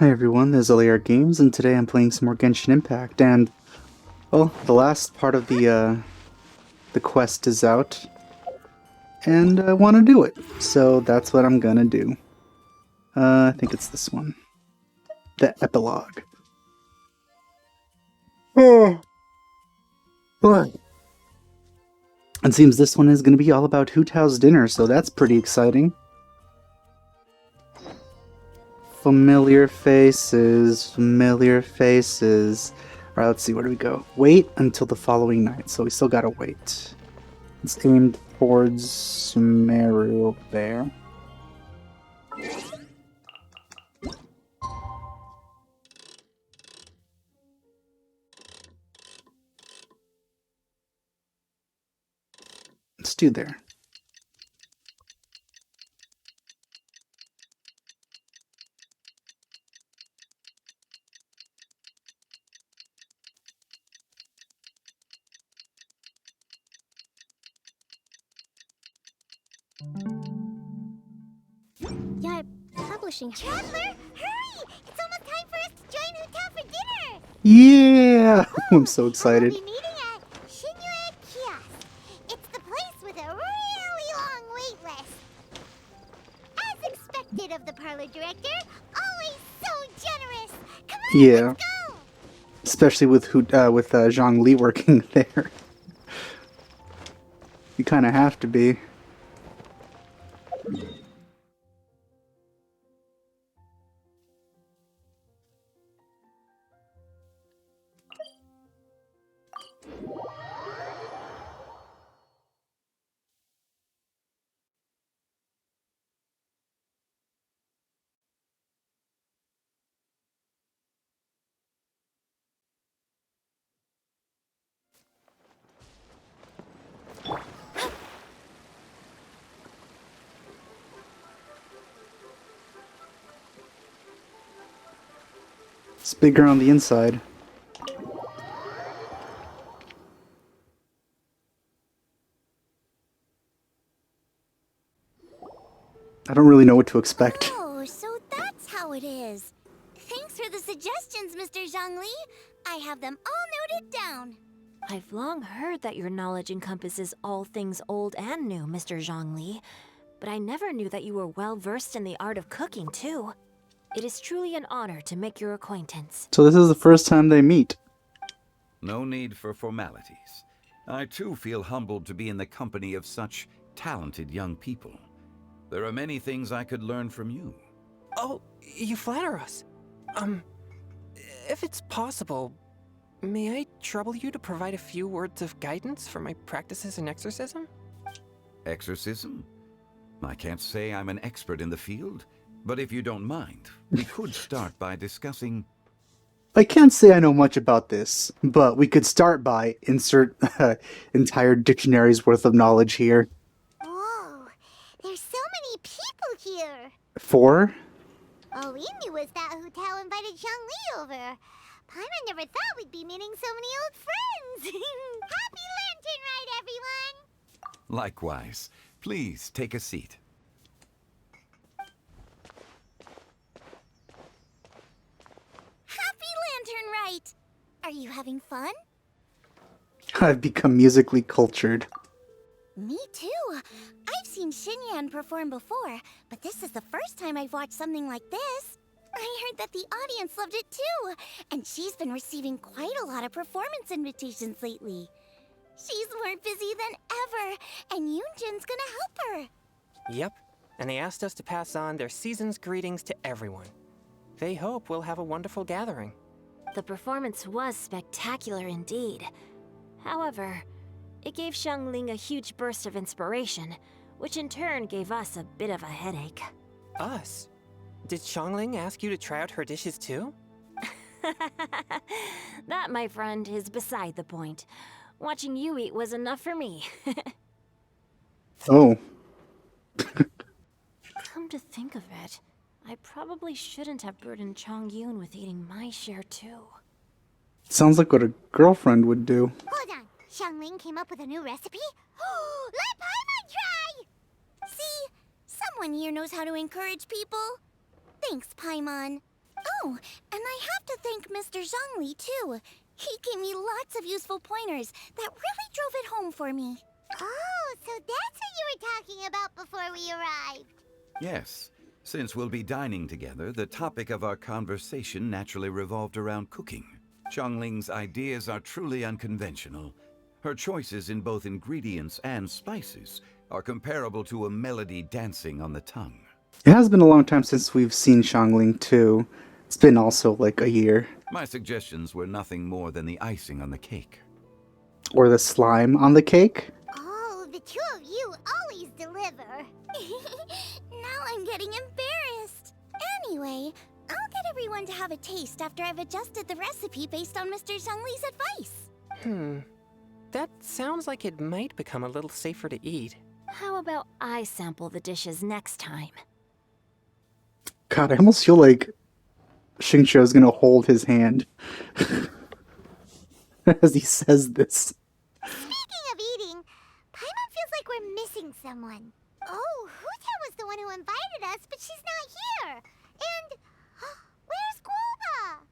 Hi everyone, this is LAR Games, and today I'm playing some more Genshin Impact, and, well, the last part of the quest is out, and I want to do it, so that's what I'm gonna do. I think it's this one. The epilogue. Oh, boy. It seems this one is gonna be all about Hu Tao's dinner, so that's pretty exciting. Familiar faces, familiar faces. Alright, let's see, where do we go? Wait until the following night, so we still gotta wait. It's aimed towards Sumeru there. Let's do there. Yeah, publishing. Traveler, hurry! It's almost time for us to join Hu Tao for dinner! Yeah! I'm so excited. We'll be meeting at Shinyue Kiosk. It's the place with a really long wait list. As expected of the parlor director, always so generous. Come on, Yeah. let's go! Especially with Zhang Li working there. You kind of have to be. It's bigger on the inside. I don't really know what to expect. Oh, so that's how it is. Thanks for the suggestions, Mr. Zhangli. I have them all noted down. I've long heard that your knowledge encompasses all things old and new, Mr. Zhongli, but I never knew that you were well versed in the art of cooking, too. It is truly an honor to make your acquaintance. So this is the first time they meet. No need for formalities. I too feel humbled to be in the company of such talented young people. There are many things I could learn from you. Oh, you flatter us. If it's possible, may I trouble you to provide a few words of guidance for my practices in exorcism? Exorcism? I can't say I'm an expert in the field, but if you don't mind, we could start by discussing... I can't say I know much about this, but we could start by insert entire dictionary's worth of knowledge here. Whoa, there's so many people here. 4? All we knew was that Hu Tao invited Zhangli over. Paimon never thought we'd be meeting so many old friends. Happy Lantern Ride, everyone! Likewise. Please take a seat. Happy Lantern Ride! Are you having fun? I've become musically cultured. Me too. I've seen Xinyan perform before, but this is the first time I've watched something like this. I heard that the audience loved it too, and she's been receiving quite a lot of performance invitations lately. She's more busy than ever, and Yoonjin's gonna help her. Yep, and they asked us to pass on their season's greetings to everyone. They hope we'll have a wonderful gathering. The performance was spectacular indeed. However, it gave Xiangling a huge burst of inspiration, which in turn gave us a bit of a headache. Us? Did Xiangling ask you to try out her dishes too? That, my friend, is beside the point. Watching you eat was enough for me. Oh. Come to think of it, I probably shouldn't have burdened Chong Yun with eating my share too. Sounds like what a girlfriend would do. Hold on, Xiangling came up with a new recipe? Let Paimon try! See, someone here knows how to encourage people. Thanks, Paimon. Oh, and I have to thank Mr. Zhongli, too. He gave me lots of useful pointers that really drove it home for me. Oh, so that's what you were talking about before we arrived. Yes. Since we'll be dining together, the topic of our conversation naturally revolved around cooking. Qiangling's ideas are truly unconventional. Her choices in both ingredients and spices are comparable to a melody dancing on the tongue. It has been a long time since we've seen Xiangling too. It's been also like a year. My suggestions were nothing more than the icing on the cake. Or the slime on the cake. Oh, the two of you always deliver. Now I'm getting embarrassed. Anyway, I'll get everyone to have a taste after I've adjusted the recipe based on Mr. Zhongli's advice. That sounds like it might become a little safer to eat. How about I sample the dishes next time? God, I almost feel like Xingqiu's gonna hold his hand as he says this. Speaking of eating, Paimon feels like we're missing someone. Oh, Hu Tao was the one who invited us, but she's not here. And where's Guoba?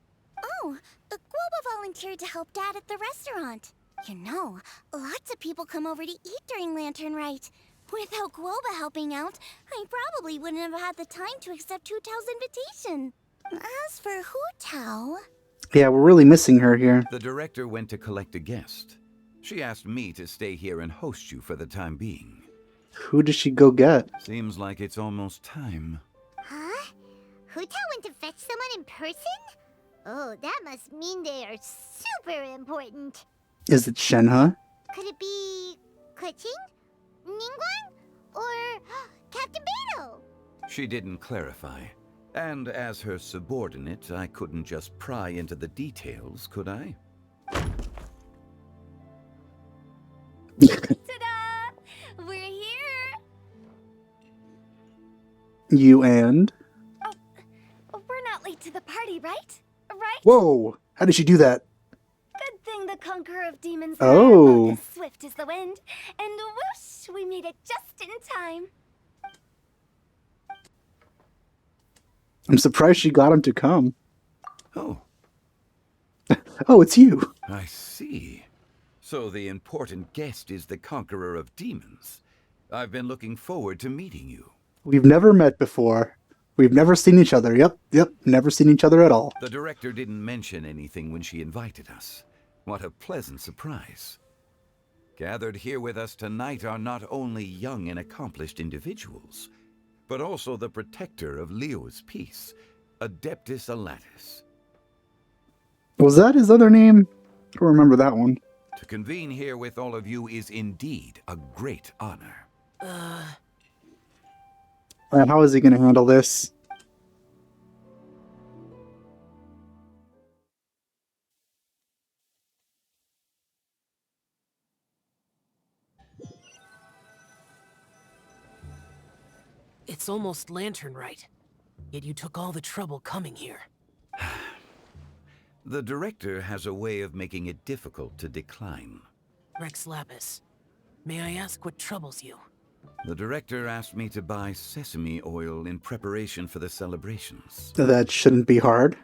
Oh, Guoba volunteered to help Dad at the restaurant. You know, lots of people come over to eat during Lantern Rite. Without Guoba helping out, I probably wouldn't have had the time to accept Hu Tao's invitation. As for Hu Tao... Yeah, we're really missing her here. The director went to collect a guest. She asked me to stay here and host you for the time being. Who does she go get? Seems like it's almost time. Huh? Hu Tao went to fetch someone in person? Oh, that must mean they are super important. Is it Shenhe? Could it be Keqing? Ningguang? Or Captain Beidou? She didn't clarify. And as her subordinate, I couldn't just pry into the details, could I? Ta-da! We're here! You and? We're not late to the party, right? Right? Whoa! How did she do that? Good thing the Conqueror of Demons Oh. as swift as the wind. And whoosh, we made it just in time. I'm surprised she got him to come. Oh, Oh, it's you. I see. So the important guest is the Conqueror of Demons. I've been looking forward to meeting you. We've never met before. We've never seen each other. Yep, never seen each other at all. The director didn't mention anything when she invited us. What a pleasant surprise. Gathered here with us tonight are not only young and accomplished individuals, but also the protector of Leo's peace, Adeptus Alatus. Was that his other name? I don't remember that one. To convene here with all of you is indeed a great honor. And how is he going to handle this? It's almost Lantern Rite, yet you took all the trouble coming here. The director has a way of making it difficult to decline. Rex Lapis, may I ask what troubles you? The director asked me to buy sesame oil in preparation for the celebrations. That shouldn't be hard.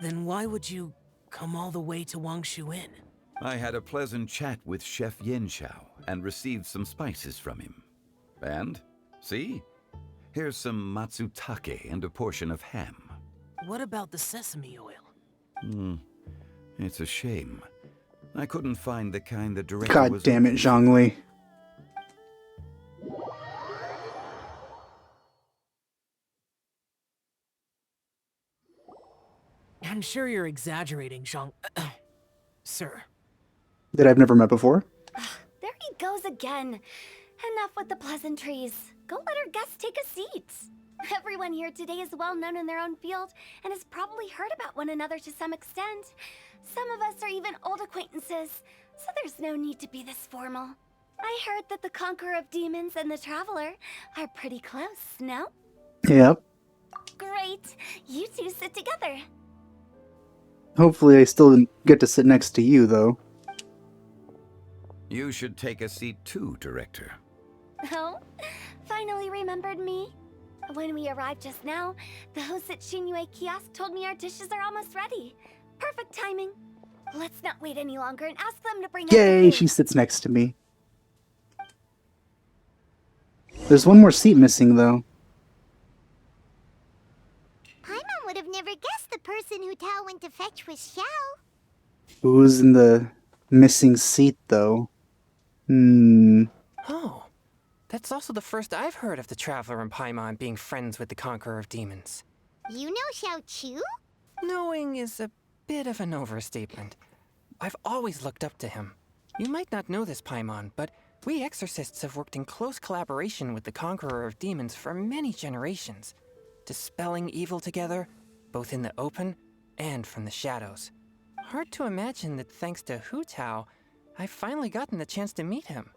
Then why would you come all the way to Wangshu Inn? I had a pleasant chat with Chef Yanxiao and received some spices from him. And, see? Here's some matsutake and a portion of ham. What about the sesame oil? It's a shame. I couldn't find the kind the director God was... damn it, Zhongli. I'm sure you're exaggerating, Zhang... Sir. That I've never met before. There he goes again. Enough with the pleasantries. Go let our guests take a seat. Everyone here today is well known in their own field and has probably heard about one another to some extent. Some of us are even old acquaintances, so there's no need to be this formal. I heard that the Conqueror of Demons and the Traveler are pretty close, no? Yep. Great. You two sit together. Hopefully I still get to sit next to you, though. You should take a seat too, Director. Oh? Finally remembered me? When we arrived just now, the host at Shinyue Kiosk told me our dishes are almost ready. Perfect timing. Let's not wait any longer and ask them to bring out the Yay, food. she sits next to me. There's one more seat missing, though. Paimon would have never guessed the person Hu Tao went to fetch was Xiao. Who's in the missing seat, though? Oh, that's also the first I've heard of the Traveler and Paimon being friends with the Conqueror of Demons. You know Xiao Chu? Knowing is a bit of an overstatement. I've always looked up to him. You might not know this, Paimon, but we exorcists have worked in close collaboration with the Conqueror of Demons for many generations, dispelling evil together, both in the open and from the shadows. Hard to imagine that thanks to Hu Tao, I've finally gotten the chance to meet him.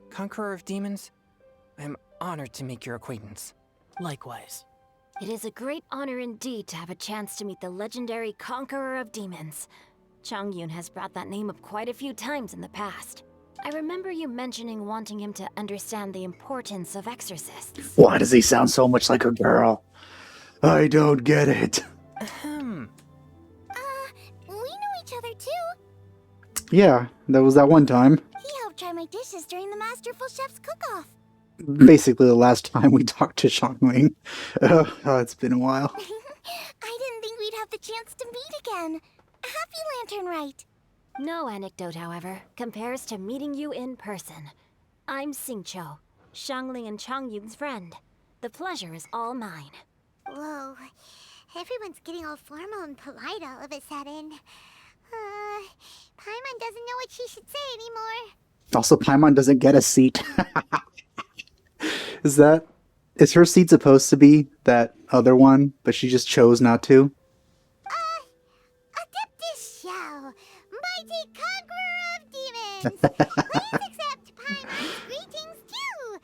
Conqueror of Demons, I'm honored to make your acquaintance. Likewise. It is a great honor indeed to have a chance to meet the legendary Conqueror of Demons. Changyun has brought that name up quite a few times in the past. I remember you mentioning wanting him to understand the importance of exorcists. Why does he sound so much like a girl? I don't get it. Ahem. We know each other too. Yeah, that was that one time. He helped try my dishes during the Masterful Chef's cook-off. Basically the last time we talked to Xiangling. It's been a while. I didn't think we'd have the chance to meet again. Happy Lantern Rite. No anecdote, however, compares to meeting you in person. I'm Xingqiu, Xiangling and Changyun's friend. The pleasure is all mine. Whoa, everyone's getting all formal and polite all of a sudden. Paimon doesn't know what she should say anymore. Also, Paimon doesn't get a seat. Is her seat supposed to be that other one, but she just chose not to? Adeptus Xiao, mighty conqueror of demons, please accept Paimon's greetings too.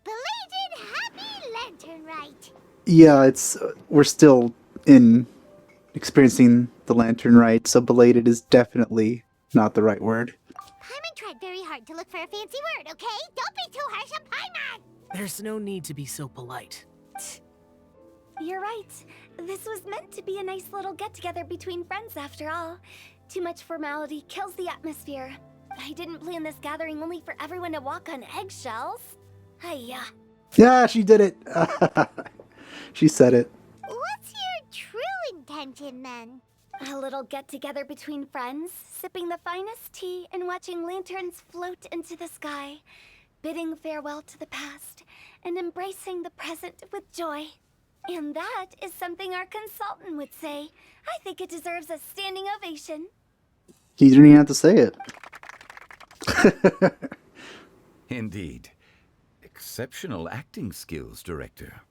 Belated Happy Lantern Rite. Yeah, we're still experiencing the Lantern Rite, so belated is definitely not the right word. Paimon tried very hard to look for a fancy word, okay? Don't be too harsh on Paimon. There's no need to be so polite. You're right. This was meant to be a nice little get-together between friends after all. Too much formality kills the atmosphere. I didn't plan this gathering only for everyone to walk on eggshells. Hiya. Yeah, she did it! She said it. What's your true intention then? A little get-together between friends, sipping the finest tea and watching lanterns float into the sky, bidding farewell to the past and embracing the present with joy. And that is something our consultant would say. I think it deserves a standing ovation. You didn't even have to say it. Indeed. Exceptional acting skills, Director.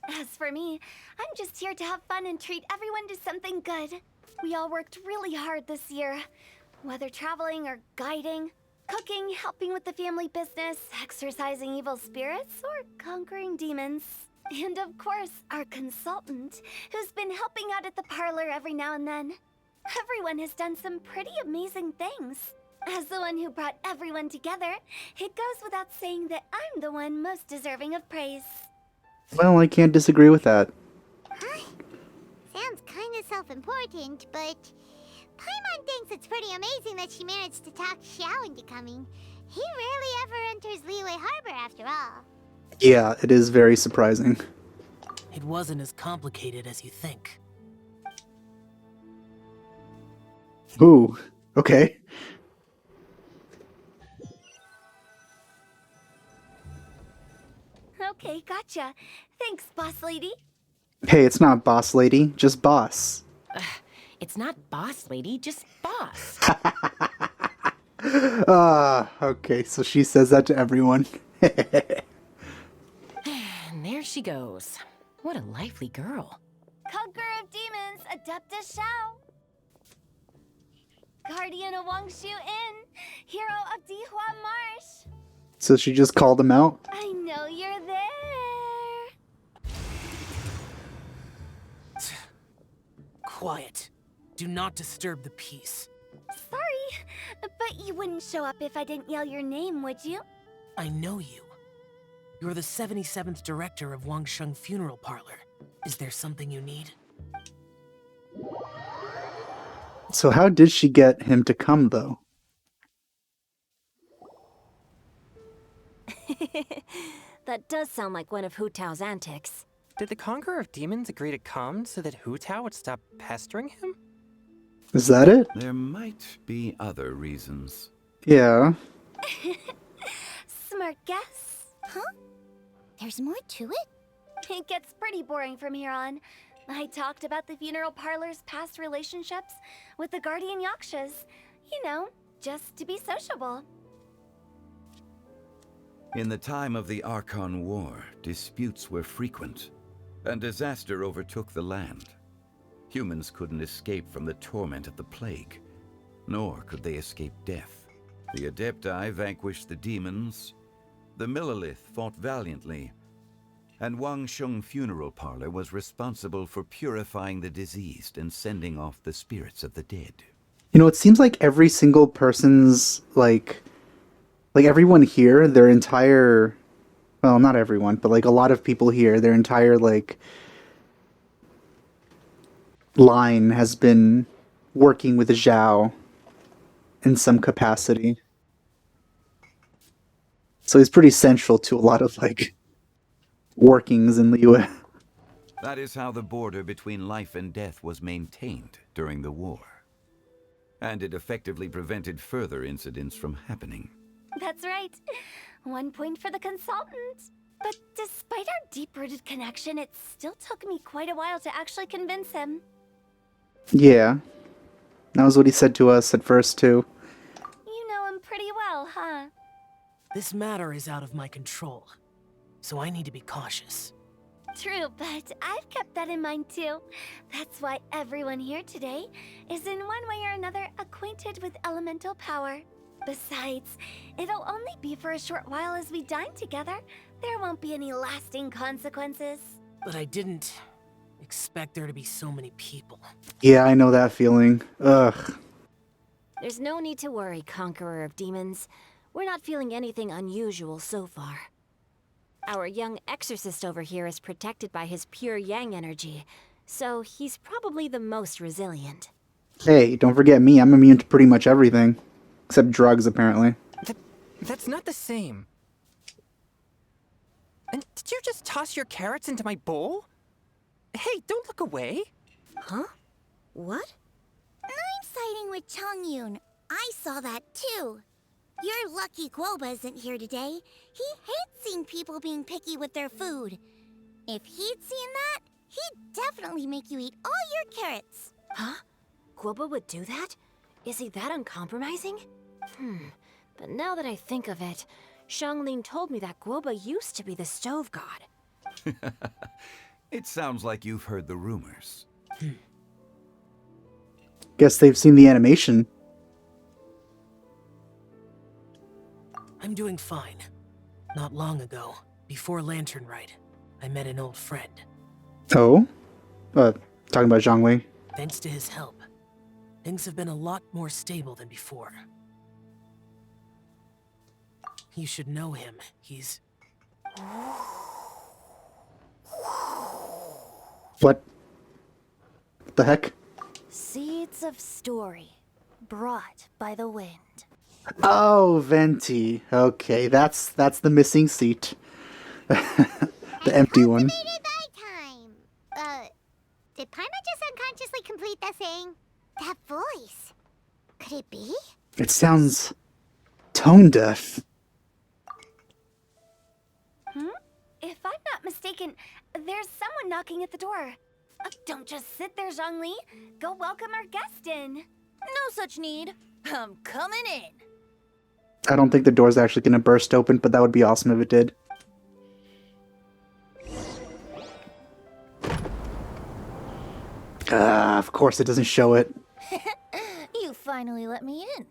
As for me, I'm just here to have fun and treat everyone to something good. We all worked really hard this year. Whether traveling or guiding, cooking, helping with the family business, exorcising evil spirits, or conquering demons. And of course, our consultant, who's been helping out at the parlor every now and then. Everyone has done some pretty amazing things. As the one who brought everyone together, it goes without saying that I'm the one most deserving of praise. Well, I can't disagree with that. Huh? Sounds kinda self-important, but Paimon thinks it's pretty amazing that she managed to talk Xiao into coming. He rarely ever enters Liyue Harbor after all. Yeah, it is very surprising. It wasn't as complicated as you think. Ooh, okay. Okay, gotcha. Thanks, boss lady. Hey, it's not boss lady, just boss. It's not boss lady, just boss. Okay, so she says that to everyone. And there she goes. What a lively girl. Conqueror of demons, Adeptus Xiao. Guardian of Wangshu Inn, hero of Dihua Marsh. So she just called him out? I know you're there. Quiet. Do not disturb the peace. Sorry, but you wouldn't show up if I didn't yell your name, would you? I know you. You're the 77th director of Wangsheng Funeral Parlor. Is there something you need? So how did she get him to come, though? That does sound like one of Hu Tao's antics. Did the Conqueror of Demons agree to come so that Hu Tao would stop pestering him? Is that it? There might be other reasons. Yeah. Smart guess. Huh? There's more to it? It gets pretty boring from here on. I talked about the funeral parlor's past relationships with the guardian yakshas. You know, just to be sociable. In the time of the Archon War, disputes were frequent, and disaster overtook the land. Humans couldn't escape from the torment of the plague, nor could they escape death. The Adepti vanquished the demons, the Millelith fought valiantly, and Wangsheng Funeral Parlor was responsible for purifying the diseased and sending off the spirits of the dead. You know, it seems like every single person's, like everyone here, their entire, well, not everyone, but like a lot of people here, their entire, like, line has been working with Zhao in some capacity. So he's pretty central to a lot of, like, workings in Liyue. That is how the border between life and death was maintained during the war. And it effectively prevented further incidents from happening. That's right. 1 point for the consultant. But despite our deep-rooted connection, it still took me quite a while to actually convince him. Yeah. That was what he said to us at first, too. You know him pretty well, huh? This matter is out of my control, so I need to be cautious. True, but I've kept that in mind too. That's why everyone here today is in one way or another acquainted with elemental power. Besides, it'll only be for a short while as we dine together. There won't be any lasting consequences. But I didn't expect there to be so many people. Yeah, I know that feeling. Ugh. There's no need to worry, Conqueror of Demons. We're not feeling anything unusual so far. Our young exorcist over here is protected by his pure yang energy, so he's probably the most resilient. Hey, don't forget me. I'm immune to pretty much everything. Except drugs, apparently. That's not the same. And did you just toss your carrots into my bowl? Hey, don't look away. Huh? What? I'm siding with Chongyun. I saw that too. You're lucky Guoba isn't here today. He hates seeing people being picky with their food. If he'd seen that, he'd definitely make you eat all your carrots. Huh? Guoba would do that? Is he that uncompromising? But now that I think of it, Xiangling told me that Guoba used to be the stove god. It sounds like you've heard the rumors. Guess they've seen the animation. I'm doing fine. Not long ago, before Lantern Rite, I met an old friend. Oh? Talking about Zhongli. Thanks to his help, things have been a lot more stable than before. You should know him. He's... What the heck? Seeds of story, brought by the wind. Oh, Venti. Okay, that's the missing seat. The empty one. Cultivated by time. Did Paimon just unconsciously complete that saying? That voice. Could it be? It sounds tone deaf. If I'm not mistaken, there's someone knocking at the door. Don't just sit there, Zhongli. Go welcome our guest in. No such need. I'm coming in. I don't think the door's actually going to burst open, but that would be awesome if it did. Of course it doesn't show it. You finally let me in.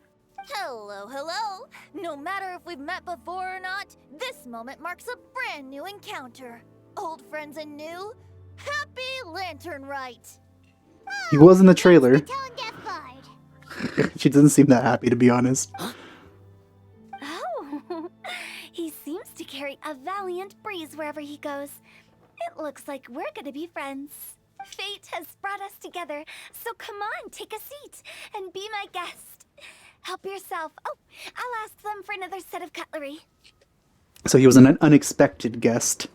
Hello, hello. No matter if we've met before or not, this moment marks a brand new encounter. Old friends and new. Happy Lantern Rite. He was in the trailer. The tone deaf bard. She doesn't seem that happy, to be honest. Oh, he seems to carry a valiant breeze wherever he goes. It looks like we're gonna be friends. Fate has brought us together, so come on, take a seat and be my guest. Help yourself. Oh, I'll ask them for another set of cutlery. So he was an unexpected guest.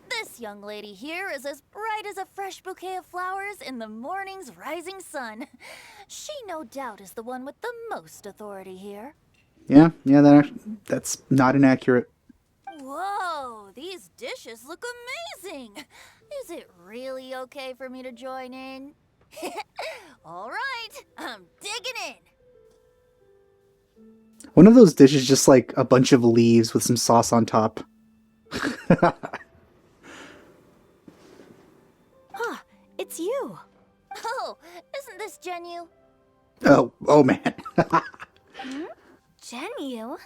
This young lady here is as bright as a fresh bouquet of flowers in the morning's rising sun. She no doubt is the one with the most authority here. Yeah, that's not inaccurate. Whoa, these dishes look amazing. Is it really okay for me to join in? All right, I'm digging in. One of those dishes just like a bunch of leaves with some sauce on top. It's you. Oh, isn't this Genu? Oh man. Genu?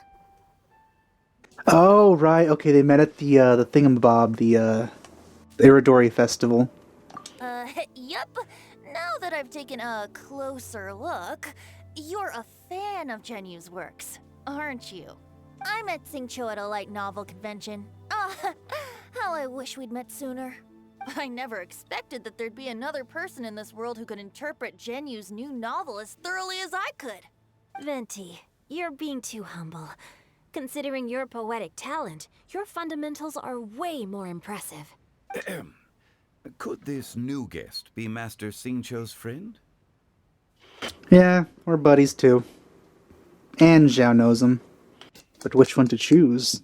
Oh right, okay, they met at the thingamabob, the Iridori festival. Yep. Now that I've taken a closer look, you're a fan of Genu's works, aren't you? I met Xingqiu at a light novel convention. How I wish we'd met sooner. I never expected that there'd be another person in this world who could interpret Genu's new novel as thoroughly as I could. Venti, you're being too humble. Considering your poetic talent, your fundamentals are way more impressive. Could this new guest be Master Xingqiu's friend? Yeah, we're buddies too. And Zhao knows him. But which one to choose?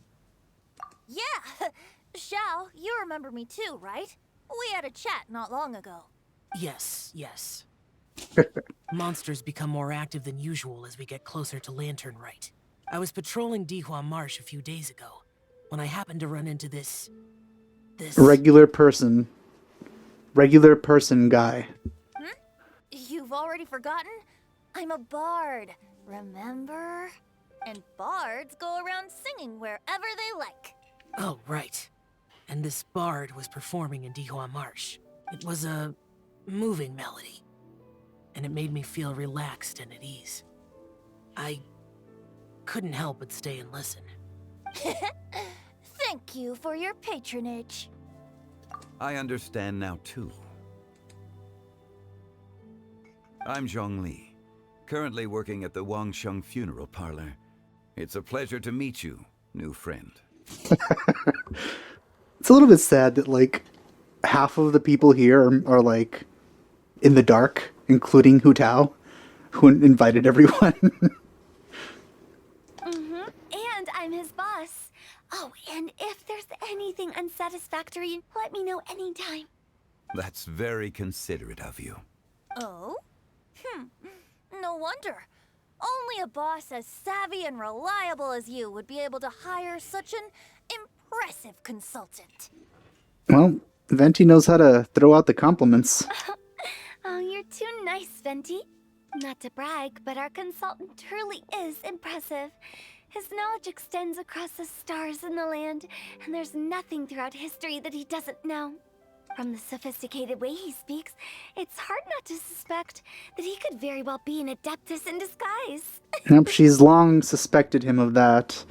Yeah! Xiao, you remember me too, right? We had a chat not long ago. Yes. Monsters become more active than usual as we get closer to Lantern Rite. I was patrolling Dihua Marsh a few days ago when I happened to run into this... Regular person guy. You've already forgotten? I'm a bard, remember? And bards go around singing wherever they like. Oh, right. And this bard was performing in Dihua Marsh. It was a moving melody, and it made me feel relaxed and at ease. I couldn't help but stay and listen. Thank you for your patronage. I understand now, too. I'm Zhongli, currently working at the Wangsheng Funeral Parlor. It's a pleasure to meet you, new friend. It's a little bit sad that, like, half of the people here are like, in the dark, including Hu Tao, who invited everyone. And I'm his boss. Oh, and if there's anything unsatisfactory, let me know anytime. That's very considerate of you. Oh? No wonder. Only a boss as savvy and reliable as you would be able to hire such an impressive consultant. Well, Venti knows how to throw out the compliments. Oh, you're too nice, Venti. Not to brag, but our consultant truly is impressive. His knowledge extends across the stars and the land, and there's nothing throughout history that he doesn't know. From the sophisticated way he speaks, it's hard not to suspect that he could very well be an adeptus in disguise. Yep, she's long suspected him of that,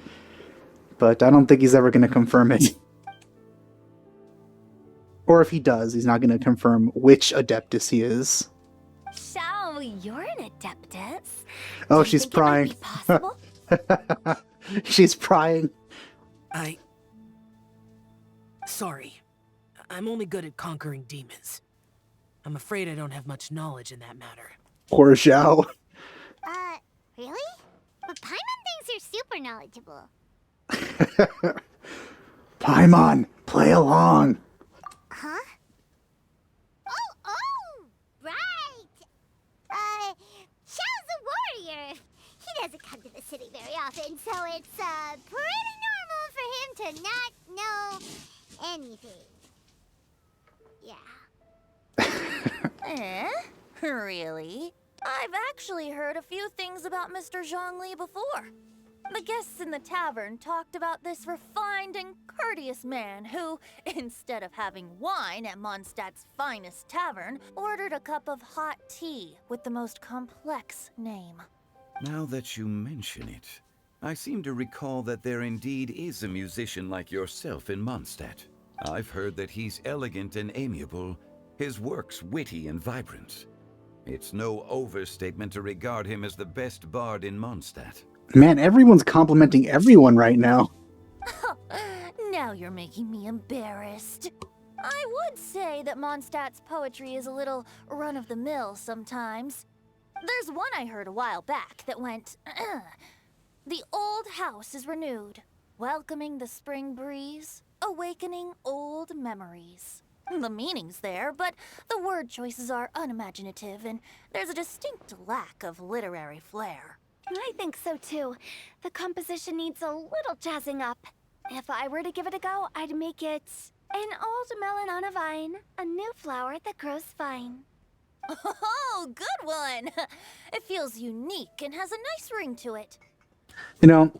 but I don't think he's ever going to confirm it. Or if he does, he's not going to confirm which adeptus he is. Xiao, you're an adeptus. Oh, Do you she's think it might prying. be possible? She's prying. Sorry. I'm only good at conquering demons. I'm afraid I don't have much knowledge in that matter. Poor Zhao. Really? But Paimon thinks you're super knowledgeable. Paimon, play along. Huh? Oh, right! Xiao's a warrior. He doesn't come to the city very often, so it's, pretty normal for him to not know anything. Yeah. Really? I've actually heard a few things about Mr. Zhongli before. The guests in the tavern talked about this refined and courteous man who, instead of having wine at Mondstadt's finest tavern, ordered a cup of hot tea with the most complex name. Now that you mention it, I seem to recall that there indeed is a musician like yourself in Mondstadt. I've heard that he's elegant and amiable, his works witty and vibrant. It's no overstatement to regard him as the best bard in Mondstadt. Man, everyone's complimenting everyone right now. Now you're making me embarrassed. I would say that Mondstadt's poetry is a little run-of-the-mill sometimes. There's one I heard a while back that went, "The old house is renewed, welcoming the spring breeze, awakening old memories." The meaning's there, but the word choices are unimaginative, and there's a distinct lack of literary flair. I think so too. The composition needs a little jazzing up. If I were to give it a go, I'd make it an old melon on a vine, a new flower that grows fine. Oh, good one! It feels unique and has a nice ring to it. You know,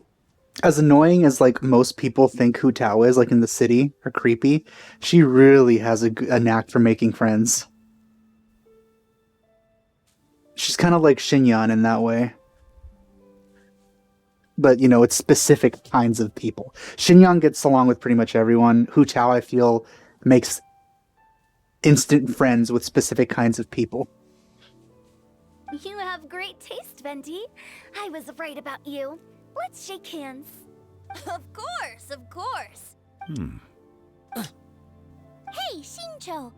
as annoying as like most people think Hu Tao is, like in the city, or creepy, she really has a knack for making friends. She's kind of like Xinyan in that way. But, you know, it's specific kinds of people. Xinyan gets along with pretty much everyone. Hu Tao, I feel, makes instant friends with specific kinds of people. You have great taste, Venti. I was right about you. Let's shake hands. Of course, of course. Hey, Shincho.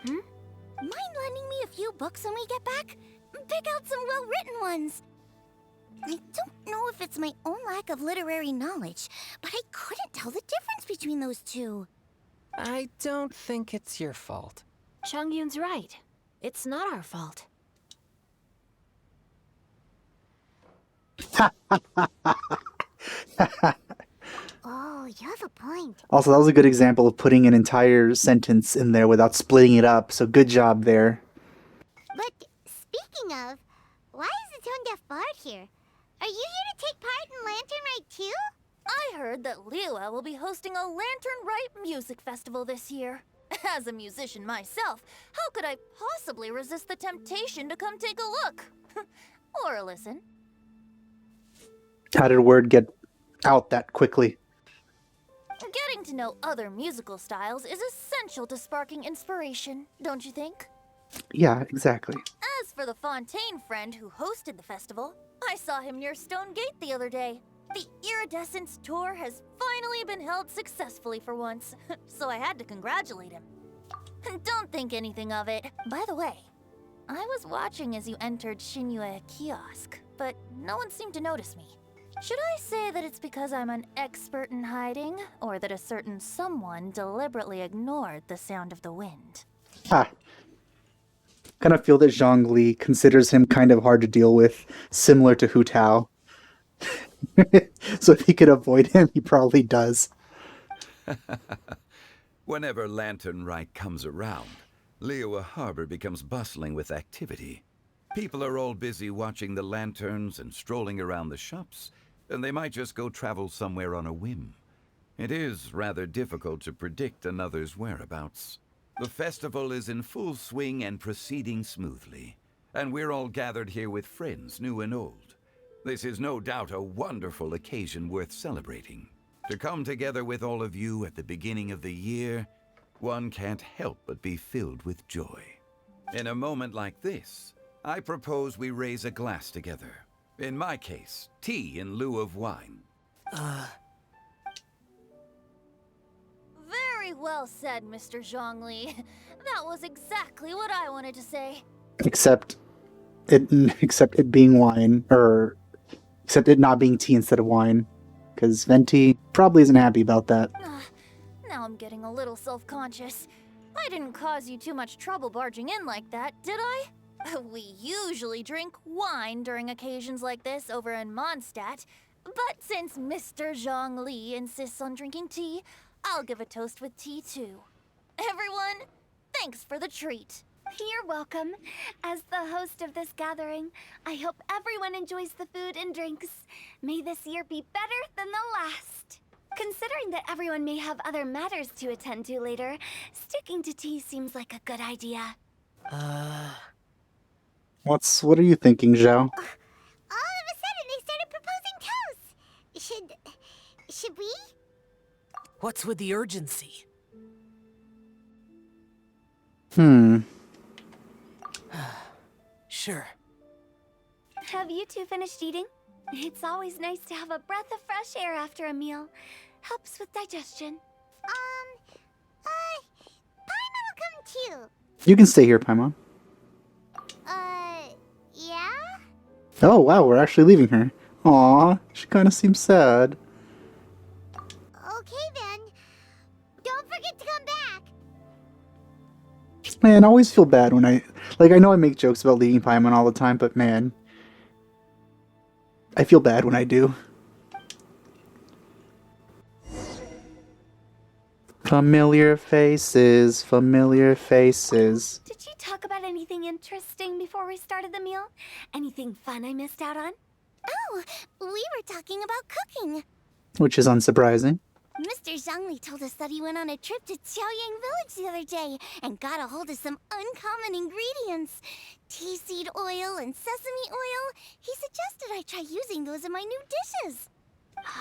Mind lending me a few books when we get back? Pick out some well-written ones. I don't know if it's my own lack of literary knowledge, but I couldn't tell the difference between those two. I don't think it's your fault. Chongyun's right. It's not our fault. Oh, you have a point. Also, that was a good example of putting an entire sentence in there without splitting it up, so good job there. But speaking of, why is the tone-deaf bard here? Are you here to take part in Lantern Rite too? I heard that Liyue will be hosting a Lantern Rite music festival this year. As a musician myself, how could I possibly resist the temptation to come take a look? Or listen. How did word get out that quickly? Getting to know other musical styles is essential to sparking inspiration, don't you think? Yeah, exactly. As for the Fontaine friend who hosted the festival, I saw him near Stone Gate the other day. The Iridescence tour has finally been held successfully for once, so I had to congratulate him. Don't think anything of it. By the way, I was watching as you entered Shinyue kiosk, but no one seemed to notice me. Should I say that it's because I'm an expert in hiding, or that a certain someone deliberately ignored the sound of the wind? Ah. Kind of feel that Zhongli considers him kind of hard to deal with, similar to Hu Tao. So if he could avoid him, he probably does. Whenever Lantern Rite comes around, Liyue Harbor becomes bustling with activity. People are all busy watching the lanterns and strolling around the shops, and they might just go travel somewhere on a whim. It is rather difficult to predict another's whereabouts. The festival is in full swing and proceeding smoothly, and we're all gathered here with friends, new and old. This is no doubt a wonderful occasion worth celebrating. To come together with all of you at the beginning of the year, one can't help but be filled with joy. In a moment like this, I propose we raise a glass together. In my case, tea in lieu of wine. Very well said, Mr. Zhongli. That was exactly what I wanted to say. Except it being wine, or except it not being tea instead of wine, because Venti probably isn't happy about that. Now I'm getting a little self-conscious. I didn't cause you too much trouble barging in like that, did I? We usually drink wine during occasions like this over in Mondstadt, but since Mr. Zhongli insists on drinking tea, I'll give a toast with tea too. Everyone, thanks for the treat. You're welcome. As the host of this gathering, I hope everyone enjoys the food and drinks. May this year be better than the last. Considering that everyone may have other matters to attend to later, sticking to tea seems like a good idea. What are you thinking, Zhao? All of a sudden, they started proposing toasts. What's with the urgency? Sure. Have you two finished eating? It's always nice to have a breath of fresh air after a meal. Helps with digestion. Paimon will come too. You can stay here, Paimon. Yeah? Oh, wow, we're actually leaving her. Aw, she kind of seems sad. Okay then. Don't forget to come back. Man, I always feel bad when I know I make jokes about leaving Paimon all the time, but man, I feel bad when I do. Familiar faces, familiar faces. Did you talk about anything interesting before we started the meal? Anything fun I missed out on? Oh, we were talking about cooking. Which is unsurprising. Mr. Zhongli told us that he went on a trip to Qiaoyang Village the other day and got a hold of some uncommon ingredients. Tea seed oil and sesame oil. He suggested I try using those in my new dishes.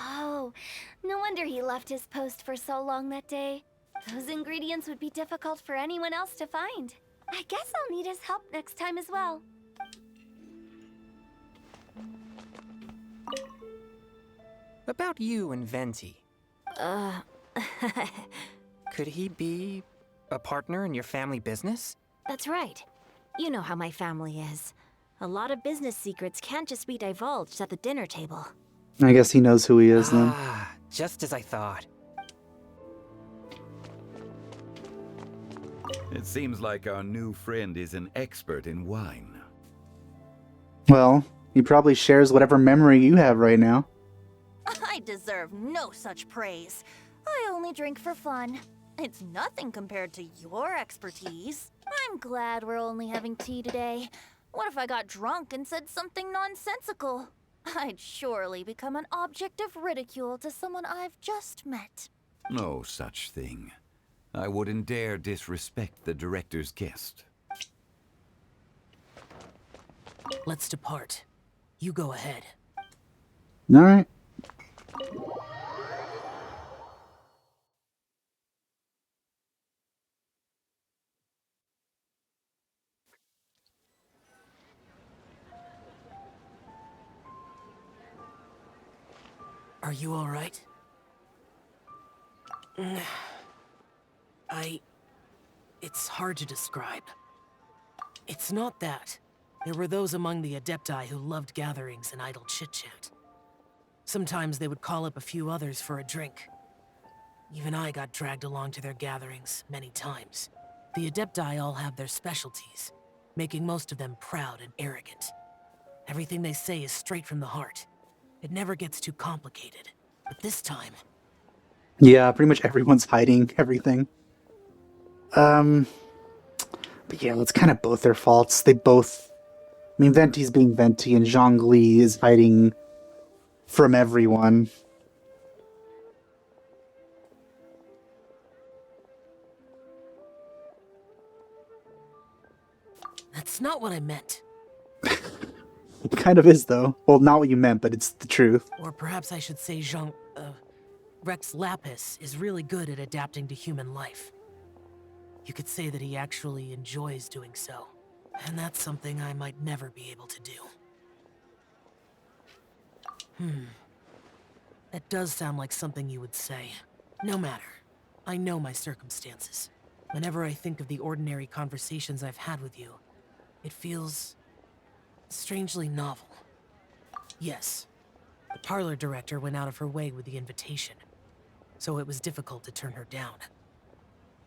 Oh, no wonder he left his post for so long that day. Those ingredients would be difficult for anyone else to find. I guess I'll need his help next time as well. About you and Venti. Could he be a partner in your family business? That's right. You know how my family is. A lot of business secrets can't just be divulged at the dinner table. I guess he knows who he is then. Ah, just as I thought. It seems like our new friend is an expert in wine. Well, he probably shares whatever memory you have right now. I deserve no such praise. I only drink for fun. It's nothing compared to your expertise. I'm glad we're only having tea today. What if I got drunk and said something nonsensical? I'd surely become an object of ridicule to someone I've just met. No such thing. I wouldn't dare disrespect the director's guest. Let's depart. You go ahead. Alright. Are you alright? It's hard to describe. It's not that. There were those among the Adepti who loved gatherings and idle chit-chat. Sometimes they would call up a few others for a drink. Even I got dragged along to their gatherings many times. The Adepti all have their specialties, making most of them proud and arrogant. Everything they say is straight from the heart. It never gets too complicated. But this time... Yeah, pretty much everyone's hiding everything. But yeah, it's kind of both their faults. They both... I mean, Venti's being Venti, and Zhongli is hiding from everyone. That's not what I meant. It kind of is, though. Well, not what you meant, but it's the truth. Or perhaps I should say Rex Lapis is really good at adapting to human life. You could say that he actually enjoys doing so. And that's something I might never be able to do. That does sound like something you would say. No matter. I know my circumstances. Whenever I think of the ordinary conversations I've had with you, it feels... strangely novel. Yes, the parlor director went out of her way with the invitation, so it was difficult to turn her down.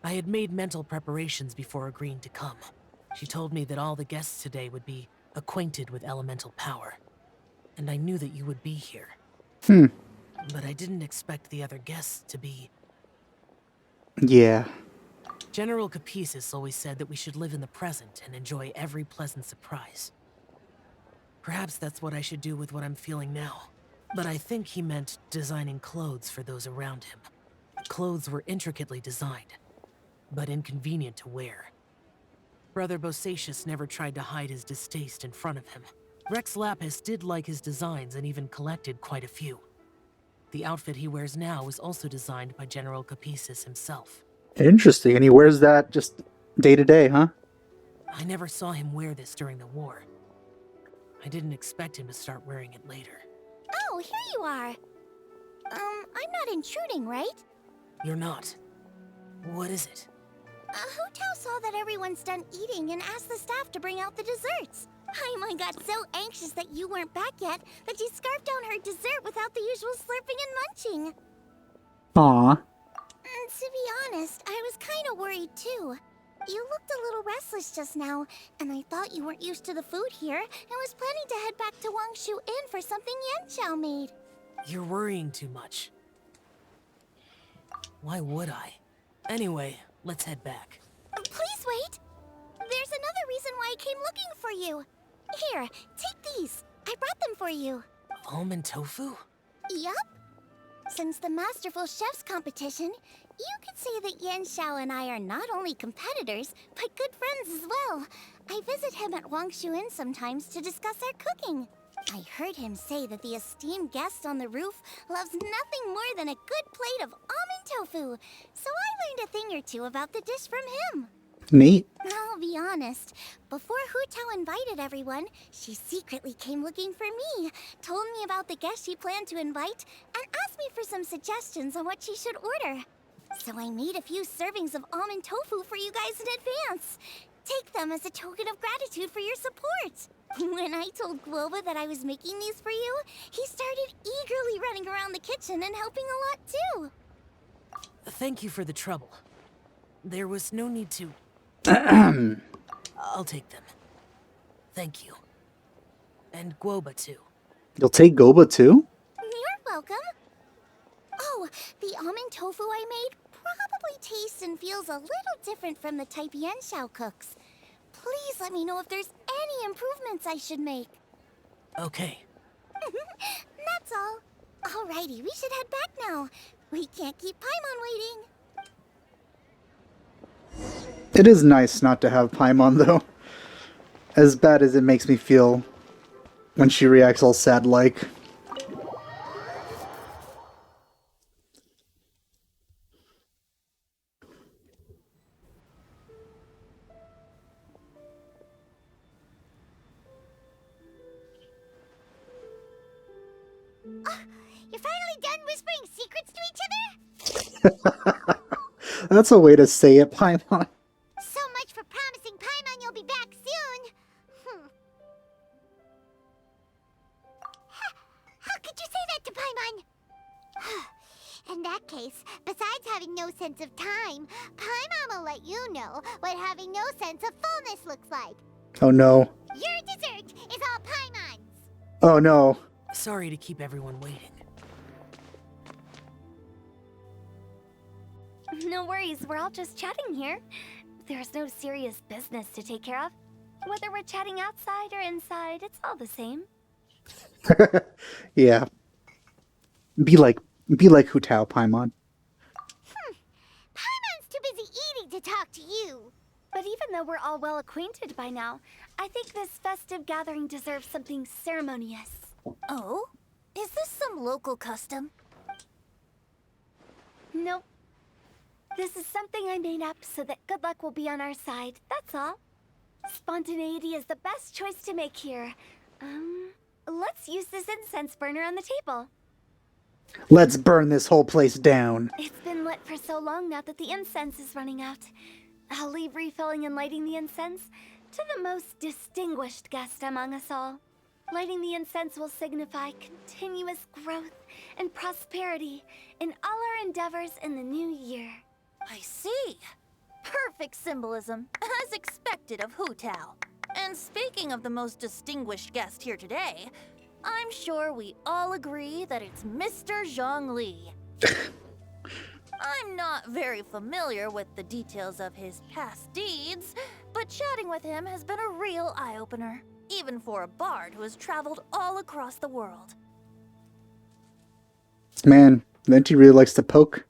I had made mental preparations before agreeing to come. She told me that all the guests today would be acquainted with elemental power, and I knew that you would be here. But I didn't expect the other guests to be... Yeah. General Capisis always said that we should live in the present and enjoy every pleasant surprise. Perhaps that's what I should do with what I'm feeling now. But I think he meant designing clothes for those around him. The clothes were intricately designed, but inconvenient to wear. Brother Bosacius never tried to hide his distaste in front of him. Rex Lapis did like his designs and even collected quite a few. The outfit he wears now was also designed by General Capisis himself. Interesting. And he wears that just day to day, huh? I never saw him wear this during the war. I didn't expect him to start wearing it later. Oh, here you are. I'm not intruding, right? You're not. What is it? Hu Tao saw that everyone's done eating and asked the staff to bring out the desserts. Paimon got so anxious that you weren't back yet that she scarfed down her dessert without the usual slurping and munching. Aw. To be honest, I was kind of worried too. You looked a little restless just now, and I thought you weren't used to the food here and was planning to head back to Wangshu Inn for something Yanxiao made. You're worrying too much. Why would I? Anyway, let's head back. Please wait! There's another reason why I came looking for you. Here, take these. I brought them for you. Almond tofu? Yup. Since the Masterful Chef's competition, you could say that Yanxiao and I are not only competitors, but good friends as well. I visit him at Wangshu Inn sometimes to discuss our cooking. I heard him say that the esteemed guest on the roof loves nothing more than a good plate of almond tofu, so I learned a thing or two about the dish from him. Neat. I'll be honest, before Hu Tao invited everyone, she secretly came looking for me, told me about the guests she planned to invite, and asked me for some suggestions on what she should order. So I made a few servings of almond tofu for you guys in advance. Take them as a token of gratitude for your support. When I told Guoba that I was making these for you, he started eagerly running around the kitchen and helping a lot too. Thank you for the trouble. There was no need to... I'll take them. Thank you. And Guoba too. You'll take Goba too? You're welcome. Oh, the almond tofu I made probably tastes and feels a little different from the type Yanxiao cooks. Please let me know if there's any improvements I should make. Okay. That's all. Alrighty, we should head back now. We can't keep Paimon waiting. It is nice not to have Paimon, though. As bad as it makes me feel when she reacts all sad-like. You're finally done whispering secrets to each other? That's a way to say it, Paimon. So much for promising Paimon you'll be back soon. How could you say that to Paimon? In that case, besides having no sense of time, Paimon will let you know what having no sense of fullness looks like. Oh no. Your dessert is all Paimon's. Oh no. Sorry to keep everyone waiting. No worries, we're all just chatting here. There's no serious business to take care of. Whether we're chatting outside or inside, it's all the same. Yeah. Be like Hu Tao, Paimon. Paimon's too busy eating to talk to you. But even though we're all well acquainted by now, I think this festive gathering deserves something ceremonious. Oh? Is this some local custom? Nope. This is something I made up so that good luck will be on our side, that's all. Spontaneity is the best choice to make here. Let's use this incense burner on the table. Let's burn this whole place down. It's been lit for so long now that the incense is running out. I'll leave refilling and lighting the incense to the most distinguished guest among us all. Lighting the incense will signify continuous growth and prosperity in all our endeavors in the new year. I see. Perfect symbolism, as expected of Hu Tao. And speaking of the most distinguished guest here today, I'm sure we all agree that it's Mr. Zhongli. I'm not very familiar with the details of his past deeds, but chatting with him has been a real eye-opener, even for a bard who has traveled all across the world. Man, Venti really likes to poke.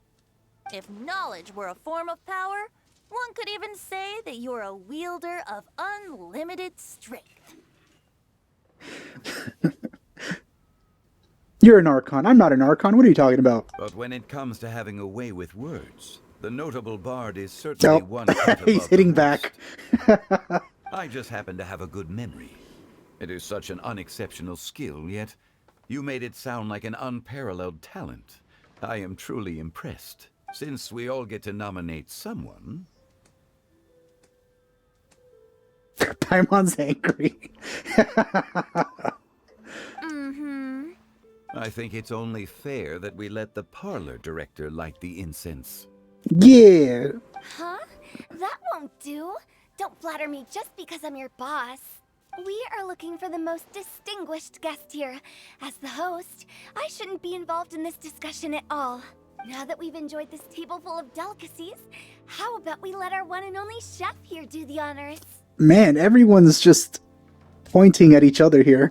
If knowledge were a form of power, one could even say that you're a wielder of unlimited strength. You're an Archon. I'm not an Archon. What are you talking about? But when it comes to having a way with words, the notable bard is certainly Oh, one cut he's above hitting the back. rest. I just happen to have a good memory. It is such an unexceptional skill, yet you made it sound like an unparalleled talent. I am truly impressed. Since we all get to nominate someone... Paimon's angry. Mm-hmm. I think it's only fair that we let the parlor director light the incense. Yeah. Huh? That won't do. Don't flatter me just because I'm your boss. We are looking for the most distinguished guest here. As the host, I shouldn't be involved in this discussion at all. Now that we've enjoyed this table full of delicacies, how about we let our one and only chef here do the honors? Man, everyone's just pointing at each other here.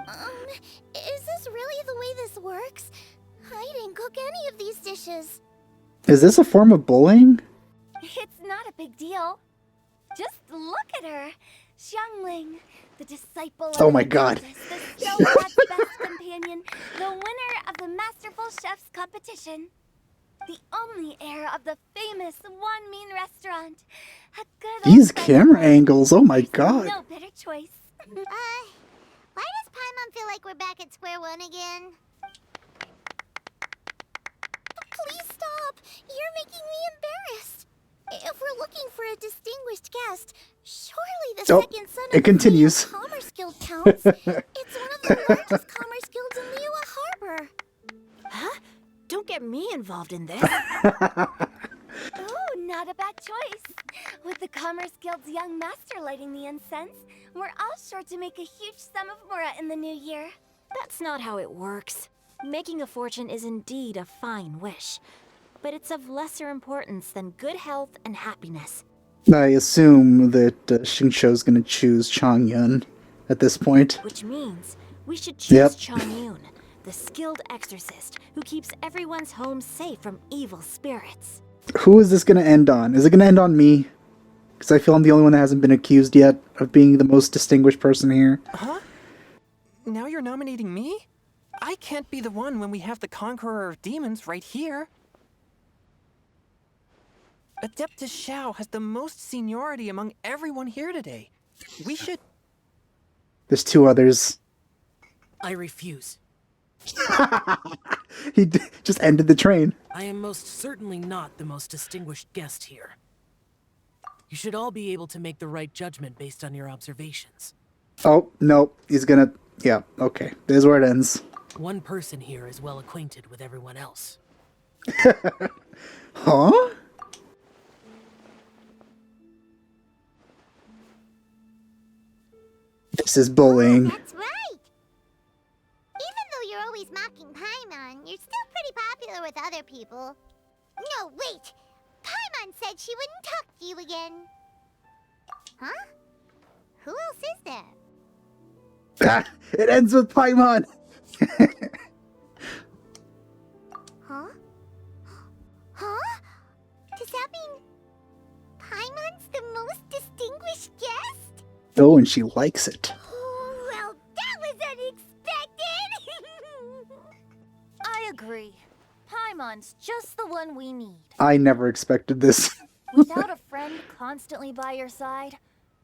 Is this really the way this works? I didn't cook any of these dishes. Is this a form of bullying? It's not a big deal. Just look at her. Xiangling, the disciple of Oh my God. the show god's best companion, the winner of the Masterful Chef's competition. The only heir of the famous One Mean restaurant. A good These old camera friend. angles, oh my There's God. no better choice. Why does Paimon feel like we're back at square one again? Please stop! You're making me embarrassed. If we're looking for a distinguished guest, surely the Oh, second son of it continues. the Commerce Guild counts. It's one of the largest commerce guilds in Liyue Harbor. Huh? Don't get me involved in this. Oh, not a bad choice. With the Commerce Guild's young master lighting the incense, we're all sure to make a huge sum of mora in the new year. That's not how it works. Making a fortune is indeed a fine wish, but it's of lesser importance than good health and happiness. I assume that Xingqiu's gonna choose Changyun at this point. Which means we should choose Yep. Changyun, the skilled exorcist who keeps everyone's home safe from evil spirits. Who is this gonna end on? Is it gonna end on me? Because I feel I'm the only one that hasn't been accused yet of being the most distinguished person here. Huh? Now you're nominating me? I can't be the one when we have the Conqueror of Demons right here. Adeptus Xiao has the most seniority among everyone here today. We should... There's two others. I refuse. Just ended the train. I am most certainly not the most distinguished guest here. You should all be able to make the right judgment based on your observations. Oh, no. He's gonna... Yeah, okay. There's where it ends. One person here is well acquainted with everyone else. Huh? This is bullying. That's right! Even though you're always mocking Paimon, you're still pretty popular with other people. No, wait! Paimon said she wouldn't talk to you again. Huh? Who else is there? It ends with Paimon! Huh? Huh? Does that mean Paimon's the most distinguished guest? Oh, and she likes it. Well, that was unexpected! I agree. Paimon's just the one we need. I never expected this. Without a friend constantly by your side,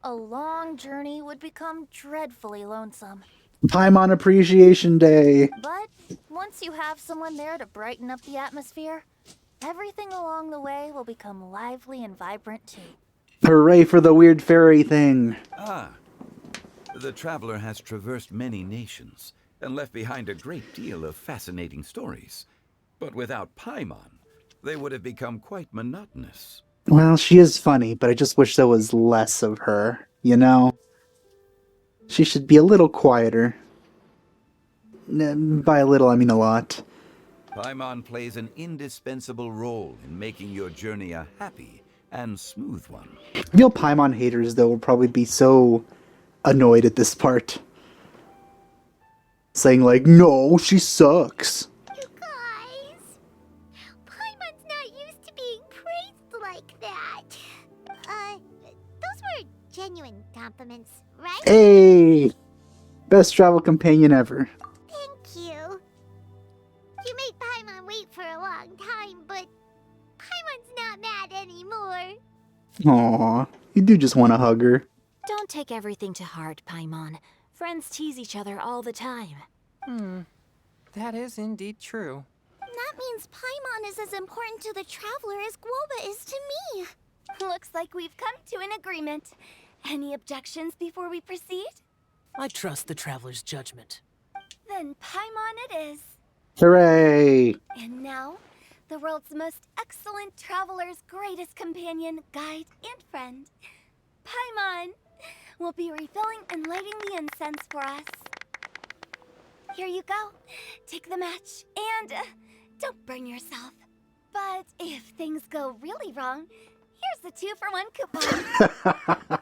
a long journey would become dreadfully lonesome. Paimon Appreciation Day. But once you have someone there to brighten up the atmosphere, everything along the way will become lively and vibrant too. Hooray for the weird fairy thing. Ah, the traveler has traversed many nations and left behind a great deal of fascinating stories. But without Paimon, they would have become quite monotonous. Well, she is funny, but I just wish there was less of her, you know? She should be a little quieter. By a little, I mean a lot. Paimon plays an indispensable role in making your journey a happy and smooth one. I feel Paimon haters, though, will probably be so annoyed at this part. Saying, like, no, she sucks. You guys, Paimon's not used to being praised like that. Those were genuine compliments, right? Hey! Best travel companion ever. Thank you. You made Paimon wait for a long time, but Paimon's not mad anymore. Aw, you do just want to hug her. Don't take everything to heart, Paimon. Friends tease each other all the time. That is indeed true. That means Paimon is as important to the Traveler as Guoba is to me. Looks like we've come to an agreement. Any objections before we proceed? I trust the Traveler's judgment. Then Paimon it is. Hooray! And now, the world's most excellent traveler's greatest companion, guide, and friend, Paimon, will be refilling and lighting the incense for us. Here you go. Take the match, and don't burn yourself. But if things go really wrong, here's the 2-for-1 coupon.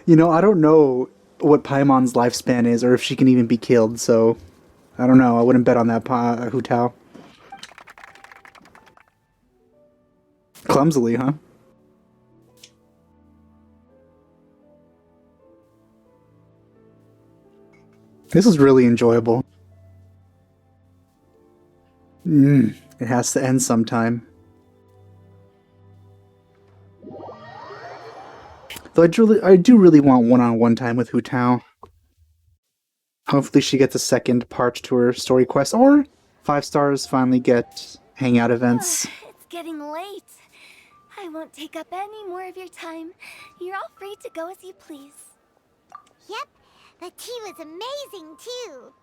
You know, I don't know what Paimon's lifespan is, or if she can even be killed, so I don't know. I wouldn't bet on that, Hu Tao. Clumsily, huh? This is really enjoyable. It has to end sometime. Though I do really want one-on-one time with Hu Tao. Hopefully she gets a second part to her story quest, or 5 stars finally get hangout events. It's getting late. I won't take up any more of your time. You're all free to go as you please. Yep, the tea was amazing too.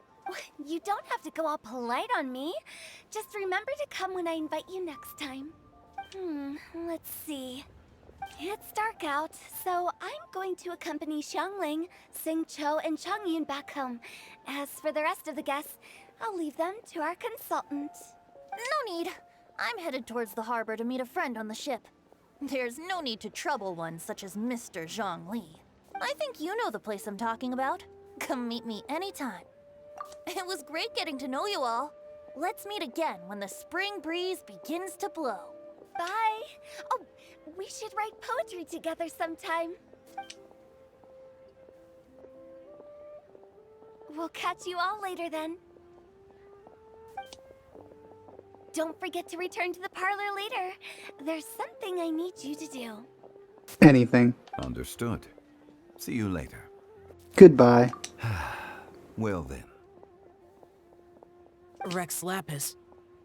You don't have to go all polite on me. Just remember to come when I invite you next time. Let's see. It's dark out, so I'm going to accompany Xiangling, Xingqiu, and Changyun back home. As for the rest of the guests, I'll leave them to our consultant. No need. I'm headed towards the harbor to meet a friend on the ship. There's no need to trouble one such as Mr. Zhongli. I think you know the place I'm talking about. Come meet me anytime. It was great getting to know you all. Let's meet again when the spring breeze begins to blow. Bye. Oh, we should write poetry together sometime. We'll catch you all later then. Don't forget to return to the parlor later. There's something I need you to do. Anything. Understood. See you later. Goodbye. Well then. Rex Lapis.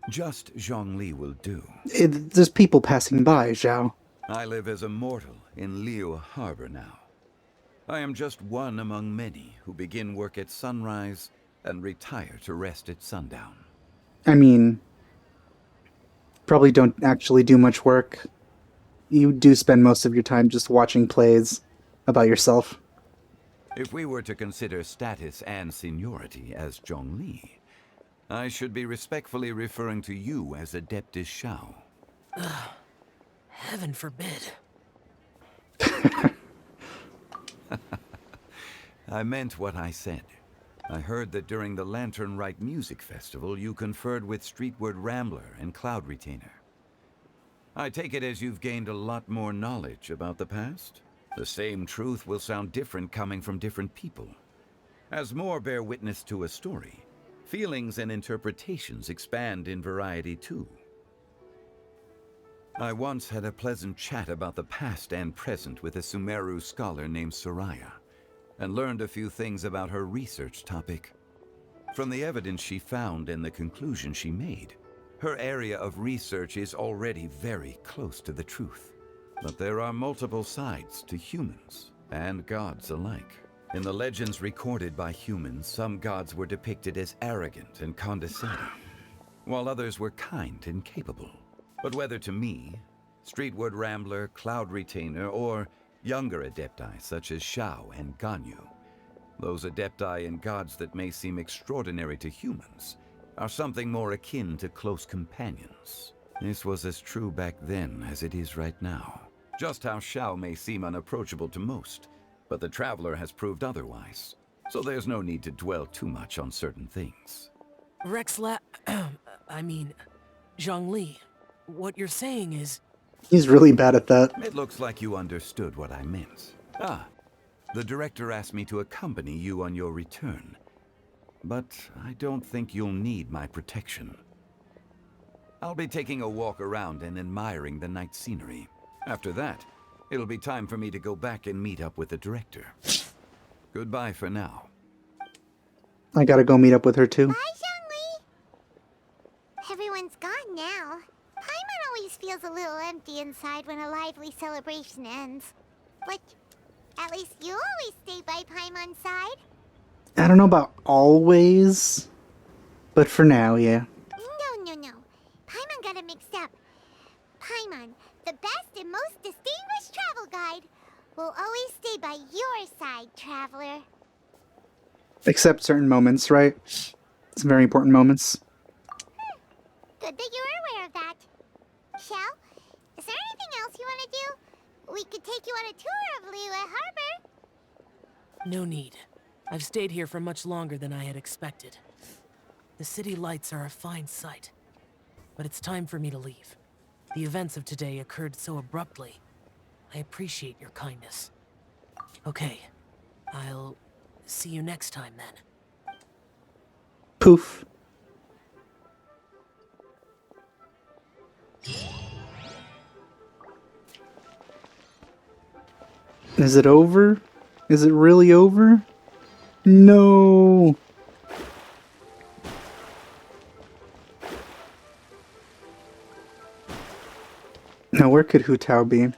Just Zhongli will do. There's people passing by, Zhao. I live as a mortal in Liu Harbor now. I am just one among many who begin work at sunrise and retire to rest at sundown. I mean, probably don't actually do much work. You do spend most of your time just watching plays about yourself. If we were to consider status and seniority as Zhongli, I should be respectfully referring to you as Adeptus Shao. Heaven forbid. I meant what I said. I heard that during the Lantern Rite Music Festival, you conferred with Streetward Rambler and Cloud Retainer. I take it as you've gained a lot more knowledge about the past? The same truth will sound different coming from different people. As more bear witness to a story, feelings and interpretations expand in variety too. I once had a pleasant chat about the past and present with a Sumeru scholar named Soraya, and learned a few things about her research topic. From the evidence she found and the conclusion she made, her area of research is already very close to the truth. But there are multiple sides to humans and gods alike. In the legends recorded by humans, some gods were depicted as arrogant and condescending, while others were kind and capable. But whether to me, Streetward Rambler, Cloud Retainer, or younger adepti such as Shao and Ganyu, those adepti and gods that may seem extraordinary to humans are something more akin to close companions. This was as true back then as it is right now. Just how Shao may seem unapproachable to most, but the Traveler has proved otherwise, so there's no need to dwell too much on certain things. Zhongli, what you're saying is... He's really bad at that. It looks like you understood what I meant. The director asked me to accompany you on your return, but I don't think you'll need my protection. I'll be taking a walk around and admiring the night scenery. After that, it'll be time for me to go back and meet up with the director. Goodbye for now. I gotta go meet up with her too. Bye, Zhongli! Everyone's gone now. Paimon always feels a little empty inside when a lively celebration ends. But at least you always stay by Paimon's side. I don't know about always, but for now, yeah. No. Paimon got it mixed up. Paimon, the best and most distinguished travel guide, will always stay by your side, traveler. Except certain moments, right? Some very important moments. Good that you're aware of that. Shell, is there anything else you want to do? We could take you on a tour of Liyue Harbor. No need. I've stayed here for much longer than I had expected. The city lights are a fine sight. But it's time for me to leave. The events of today occurred so abruptly. I appreciate your kindness. Okay. I'll see you next time then. Poof. Is it over? Is it really over? No. Now, where could Hu Tao be?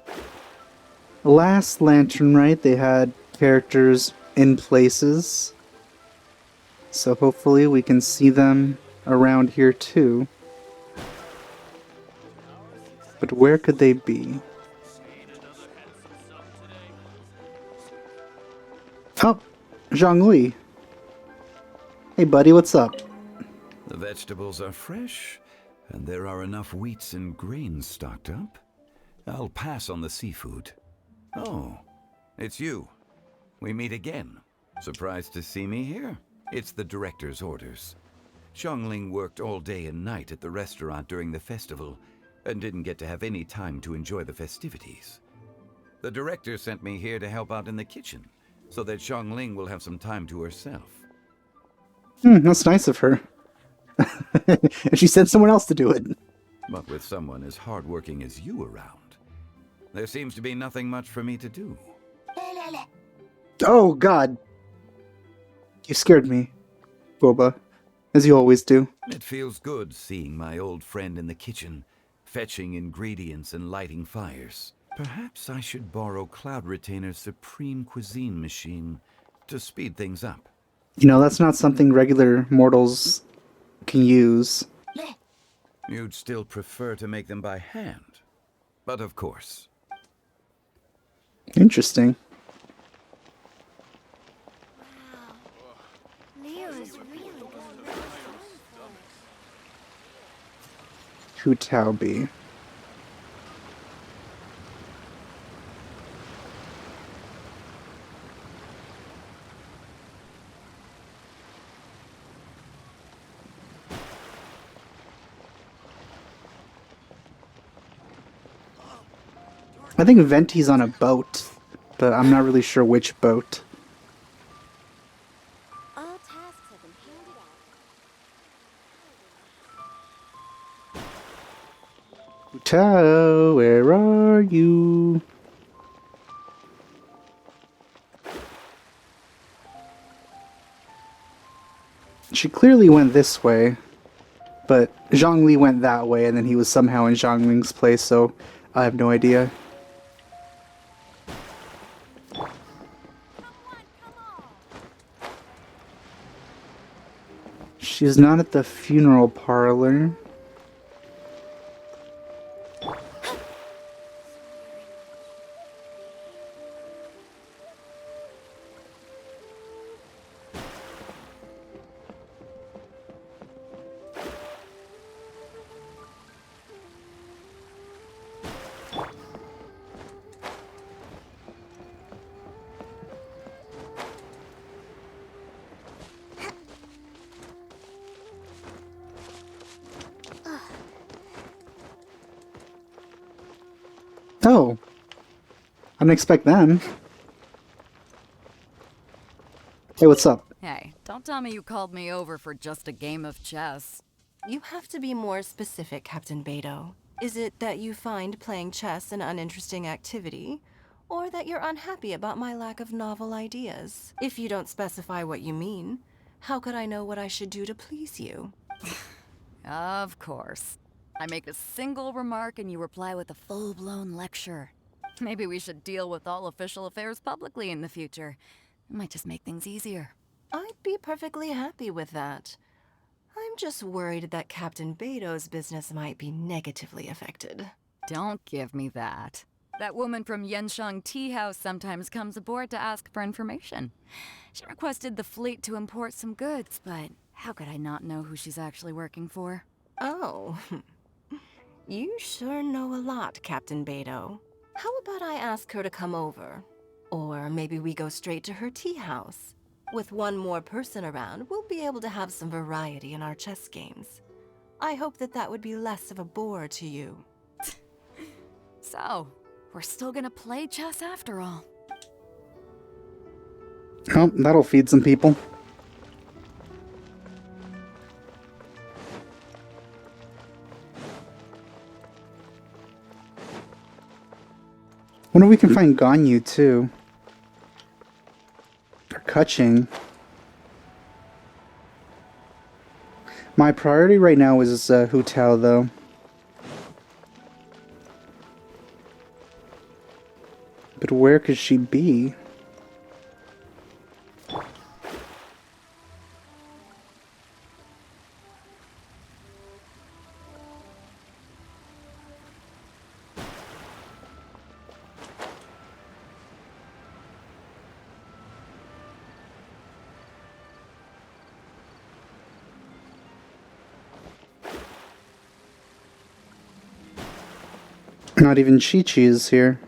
Last Lantern, right? They had characters in places. So hopefully we can see them around here too. But where could they be? Oh, Zhongli. Hey buddy, what's up? The vegetables are fresh, and there are enough wheats and grains stocked up. I'll pass on the seafood. Oh, it's you. We meet again. Surprised to see me here? It's the director's orders. Xiangling worked all day and night at the restaurant during the festival, and didn't get to have any time to enjoy the festivities. The director sent me here to help out in the kitchen, so that Xiangling will have some time to herself. That's nice of her. And she sent someone else to do it. But with someone as hardworking as you around, there seems to be nothing much for me to do. Oh god. You scared me, Boba. As you always do. It feels good seeing my old friend in the kitchen, fetching ingredients and lighting fires. Perhaps I should borrow Cloud Retainer's Supreme Cuisine machine to speed things up. You know, that's not something regular mortals can use. You'd still prefer to make them by hand. But of course. Interesting. Hu Tao be? I think Venti's on a boat, but I'm not really sure which boat. All tasks have been handed out. Hu Tao, where are you? She clearly went this way, but Zhongli went that way, and then he was somehow in Zhongling's place, so I have no idea. She's not at the funeral parlor. Oh. I didn't expect them. Hey, what's up? Hey, don't tell me you called me over for just a game of chess. You have to be more specific, Captain Beto. Is it that you find playing chess an uninteresting activity? Or that you're unhappy about my lack of novel ideas? If you don't specify what you mean, how could I know what I should do to please you? Of course. I make a single remark and you reply with a full-blown lecture. Maybe we should deal with all official affairs publicly in the future. It might just make things easier. I'd be perfectly happy with that. I'm just worried that Captain Beto's business might be negatively affected. Don't give me that. That woman from Yenshang Tea House sometimes comes aboard to ask for information. She requested the fleet to import some goods, but how could I not know who she's actually working for? Oh. You sure know a lot, Captain Beto. How about I ask her to come over? Or maybe we go straight to her tea house. With one more person around, we'll be able to have some variety in our chess games. I hope that would be less of a bore to you. So, we're still gonna play chess after all. Oh, that'll feed some people. Wonder if we can find Ganyu too. Or Kaching. My priority right now is Hu Tao though. But where could she be? Not even Chi-Chi is here.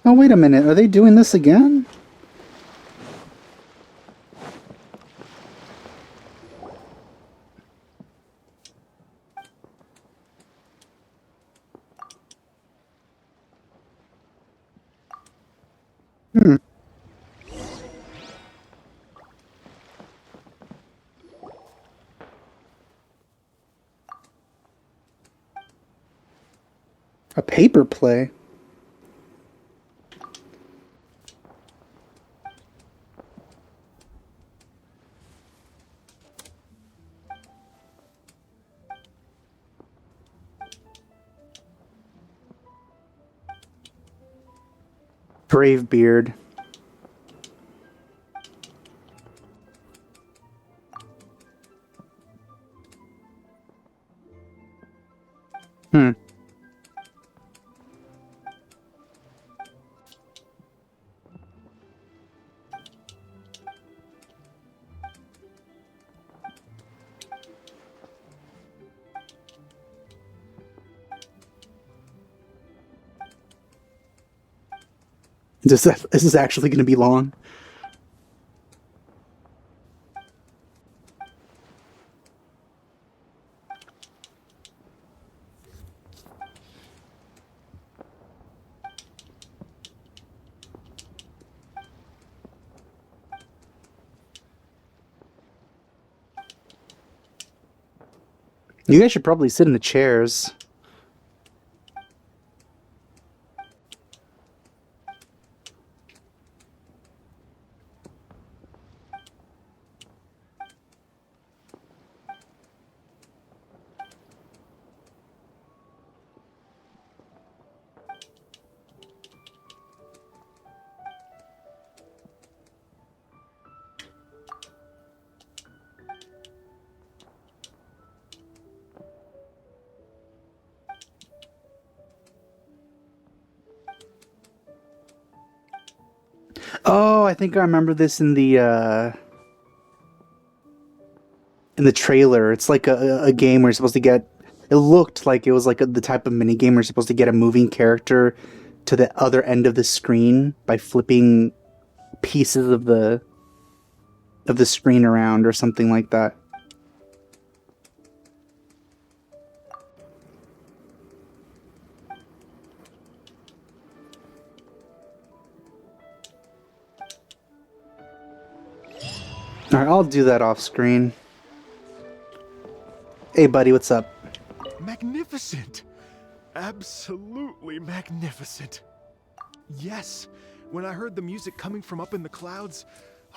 Oh, wait a minute. Are they doing this again? A paper play? Brave beard. This is actually going to be long. You guys should probably sit in the chairs. Oh, I think I remember this in the trailer. It's like a game where you're supposed to get. It looked like it was like the type of mini game where you're supposed to get a moving character to the other end of the screen by flipping pieces of the of the screen around or something like that. Alright, I'll do that off screen. Hey buddy, what's up? Magnificent! Absolutely magnificent. Yes, when I heard the music coming from up in the clouds,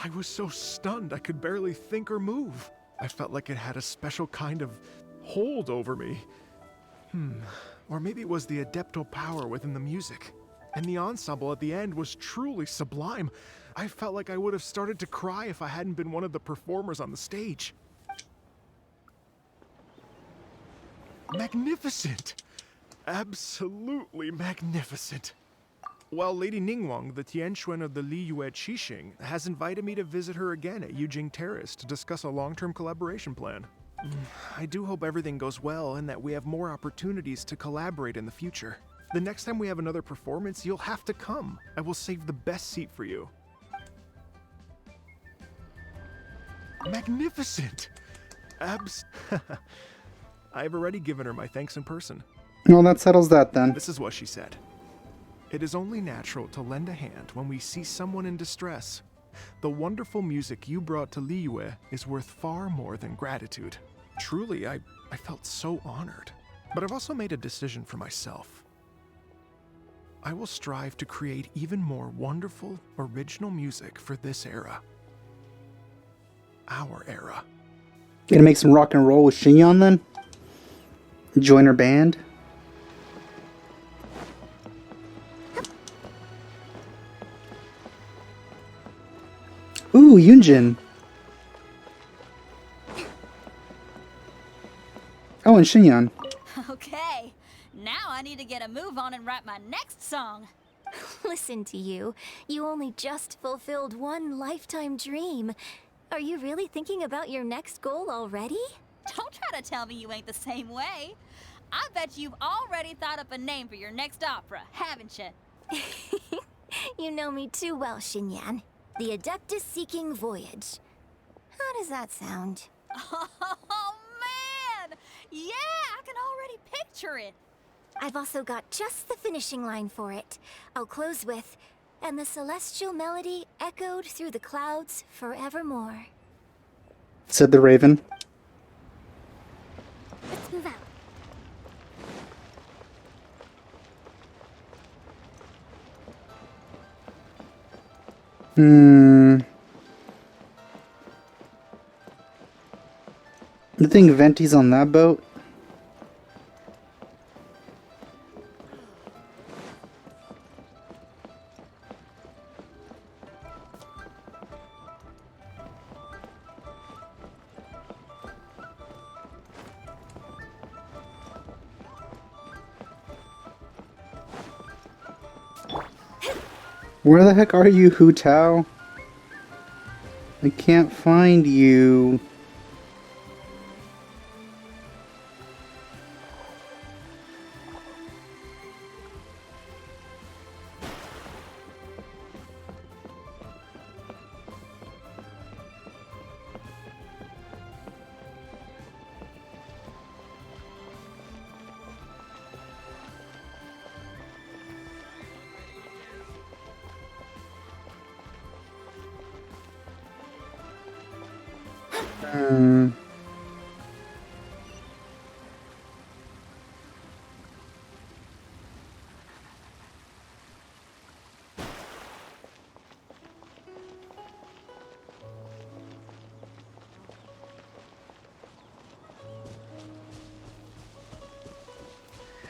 I was so stunned I could barely think or move. I felt like it had a special kind of hold over me. Or maybe it was the adeptal power within the music. And the ensemble at the end was truly sublime. I felt like I would have started to cry if I hadn't been one of the performers on the stage. Magnificent! Absolutely magnificent. Well, Lady Ningguang, the Tianquan of the Liyue Qixing, has invited me to visit her again at Yujing Terrace to discuss a long-term collaboration plan. I do hope everything goes well and that we have more opportunities to collaborate in the future. The next time we have another performance, you'll have to come. I will save the best seat for you. Magnificent! I've already given her my thanks in person. Well, that settles that then. This is what she said. It is only natural to lend a hand when we see someone in distress. The wonderful music you brought to Liyue is worth far more than gratitude. Truly, I felt so honored. But I've also made a decision for myself. I will strive to create even more wonderful, original music for this era. Our era. Gonna make some rock and roll with Xinyan then? Join her band? Ooh, Yunjin. Oh, and Xinyan. Okay, now I need to get a move on and write my next song. Listen to you. You only just fulfilled one lifetime dream. Are you really thinking about your next goal already? Don't try to tell me you ain't the same way. I bet you've already thought up a name for your next opera, haven't you? You know me too well, Xinyan. The Adeptus Seeking Voyage. How does that sound? Oh, man! Yeah, I can already picture it. I've also got just the finishing line for it. I'll close with, "And the celestial melody echoed through the clouds forevermore," said the Raven. Let's move out. You think Venti's on that boat? Where the heck are you, Hu Tao? I can't find you.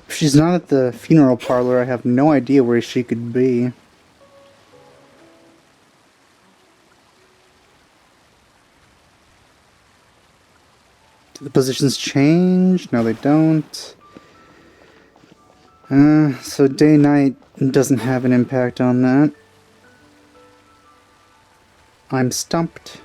If she's not at the funeral parlor, I have no idea where she could be. Do the positions change? No, they don't. So day-night doesn't have an impact on that. I'm stumped.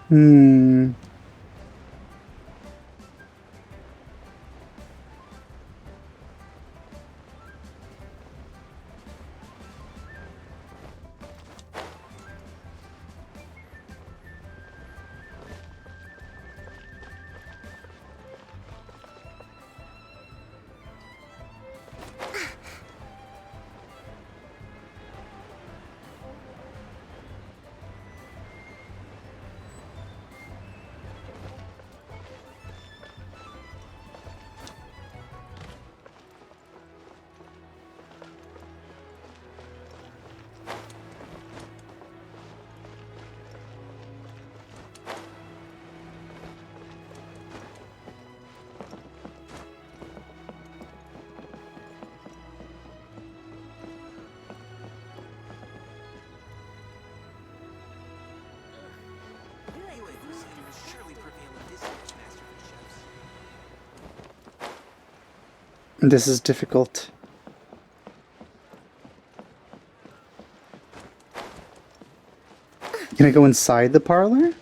Hmm. This is difficult. Can I go inside the parlor?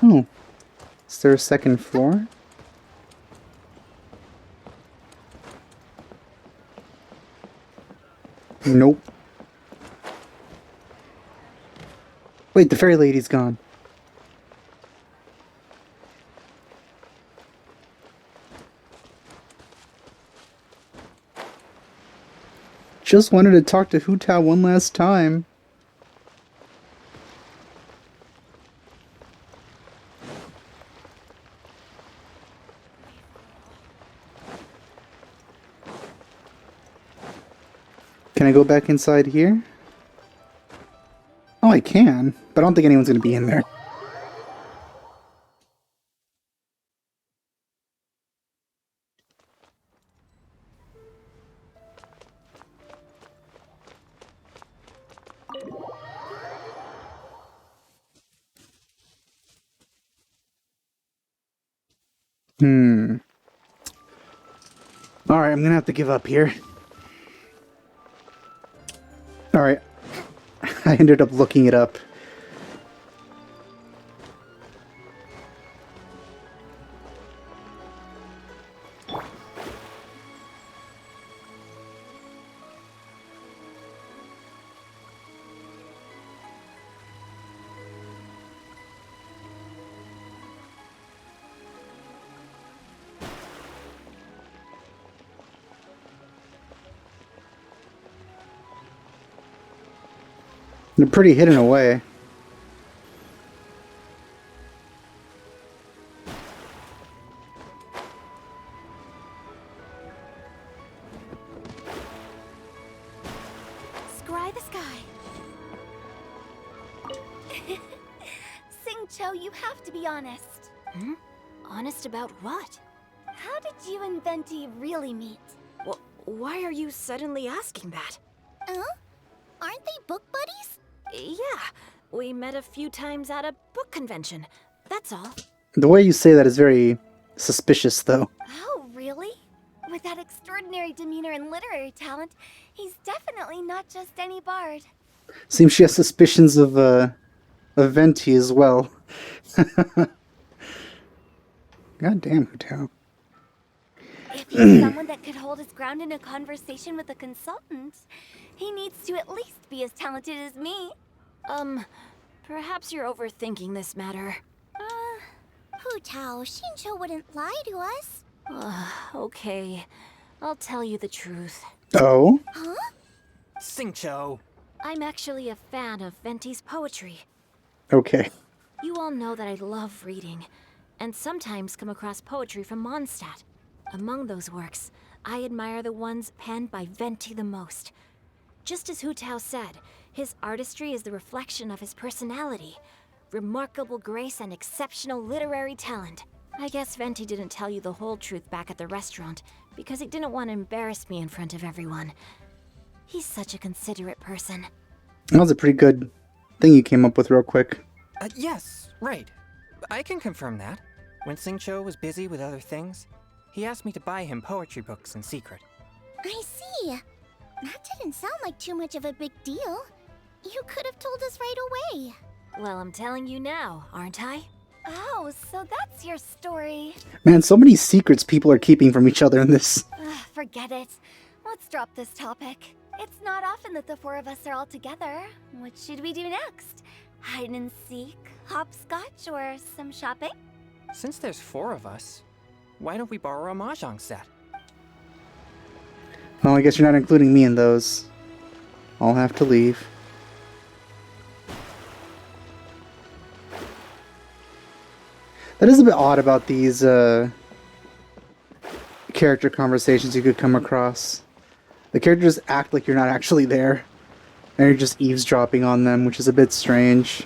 Oh. Is there a second floor? Nope. Wait, the fairy lady's gone. Just wanted to talk to Hu Tao one last time. Can I go back inside here? Oh, I can, but I don't think anyone's going to be in there. Alright, I'm gonna have to give up here. Alright. I ended up looking it up. They're pretty hidden away. Scry the sky. Sing-Cho, you have to be honest. Hmm? Honest about what? How did you and Venti really meet? Why are you suddenly asking that? Aren't they book buddies? Yeah, we met a few times at a book convention. That's all. The way you say that is very suspicious, though. Oh, really? With that extraordinary demeanor and literary talent, he's definitely not just any bard. Seems she has suspicions of Venti as well. God damn, Hu Tao. If he's someone that could hold his ground in a conversation with a consultant, he needs to at least be as talented as me. Perhaps you're overthinking this matter. Hu Tao, Shincho wouldn't lie to us. Okay. I'll tell you the truth. Oh? Huh? Sing-Cho. I'm actually a fan of Venti's poetry. Okay. You all know that I love reading, and sometimes come across poetry from Mondstadt. Among those works, I admire the ones penned by Venti the most. Just as Hu Tao said, his artistry is the reflection of his personality. Remarkable grace and exceptional literary talent. I guess Venti didn't tell you the whole truth back at the restaurant, because he didn't want to embarrass me in front of everyone. He's such a considerate person. That was a pretty good thing you came up with real quick. Yes, right. I can confirm that. When Sing-Cho was busy with other things, he asked me to buy him poetry books in secret. I see. That didn't sound like too much of a big deal. You could have told us right away. Well, I'm telling you now, aren't I? Oh, so that's your story. Man, so many secrets people are keeping from each other in this. Forget it. Let's drop this topic. It's not often that the four of us are all together. What should we do next? Hide and seek, hopscotch, or some shopping? Since there's 4 of us, why don't we borrow a mahjong set? Well, I guess you're not including me in those. I'll have to leave. That is a bit odd about these character conversations you could come across. The characters act like you're not actually there, and you're just eavesdropping on them, which is a bit strange.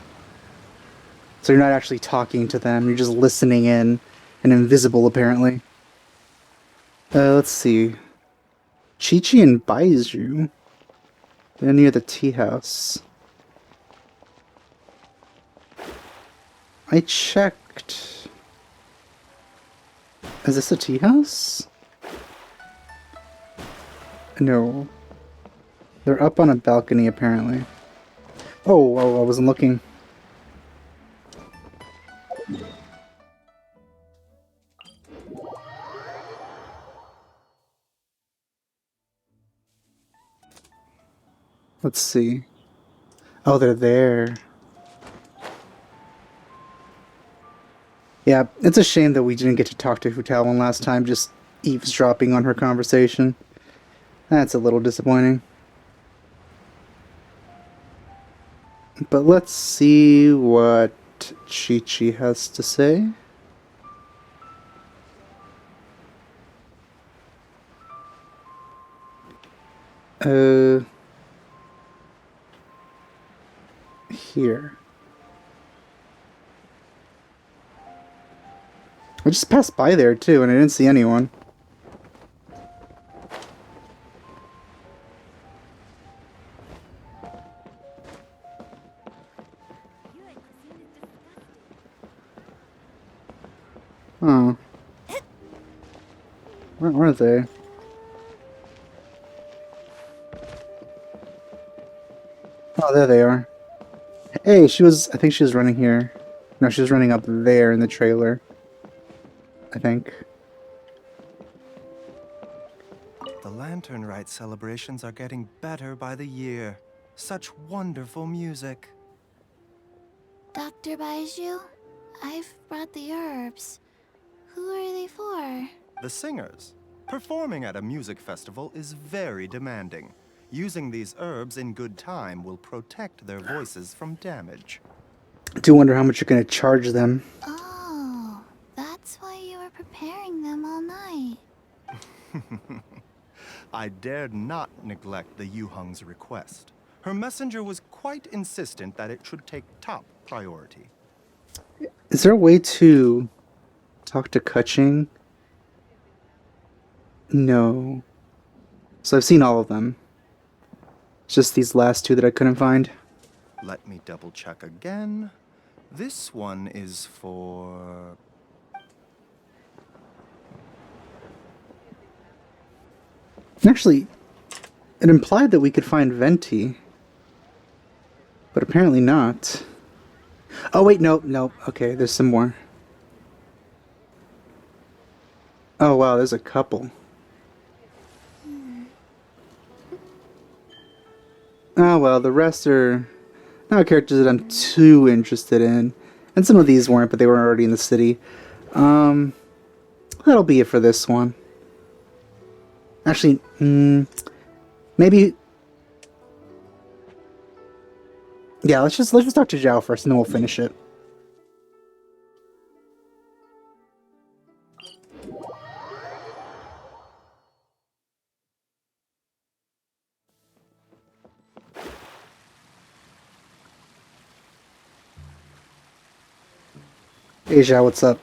So you're not actually talking to them, you're just listening in, and invisible apparently. Let's see. Chi-Chi and Baizhu. They're near the tea house. I checked. Is this a tea house? No. They're up on a balcony, apparently. Oh, I wasn't looking. Let's see. Oh, they're there. Yeah, it's a shame that we didn't get to talk to Hu Tao one last time, just eavesdropping on her conversation. That's a little disappointing. But let's see what Chi-Chi has to say. Here. I just passed by there too, and I didn't see anyone. Oh. Where are they? Oh, there they are. Hey, I think she was running here. No, she was running up there in the trailer. I think. The Lantern Rite celebrations are getting better by the year. Such wonderful music. Dr. Baizhu, I've brought the herbs. Who are they for? The singers. Performing at a music festival is very demanding. Using these herbs in good time will protect their voices from damage. I do wonder how much you're going to charge them. Oh, that's why you were preparing them all night. I dared not neglect the Yuheng's request. Her messenger was quite insistent that it should take top priority. Is there a way to talk to Kuching? No. So I've seen all of them. It's just these last 2 that I couldn't find. Let me double check again. This one is for... Actually, it implied that we could find Venti. But apparently not. Oh wait, no. Okay, there's some more. Oh wow, there's a couple. Oh well, the rest are not characters that I'm too interested in. And some of these weren't, but they were already in the city. That'll be it for this one. Actually, maybe... Yeah, let's just talk to Zhao first, and then we'll finish it. Hey Zhao, what's up?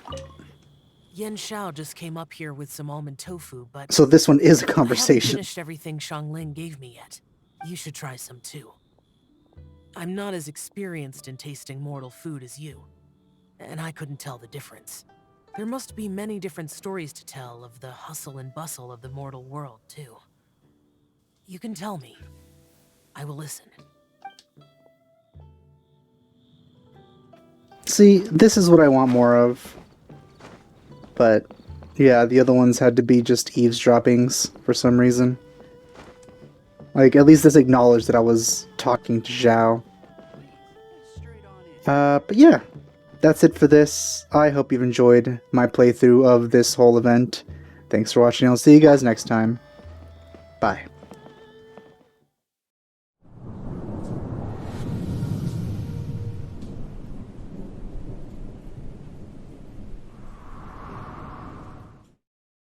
Yen Xiao just came up here with some almond tofu, but... So this one is a I haven't conversation. finished everything Xiangling gave me yet. You should try some too. I'm not as experienced in tasting mortal food as you, and I couldn't tell the difference. There must be many different stories to tell of the hustle and bustle of the mortal world, too. You can tell me. I will listen. See, this is what I want more of. But, yeah, the other ones had to be just eavesdroppings for some reason. Like, at least this acknowledged that I was talking to Zhao. But yeah, that's it for this. I hope you've enjoyed my playthrough of this whole event. Thanks for watching. I'll see you guys next time. Bye.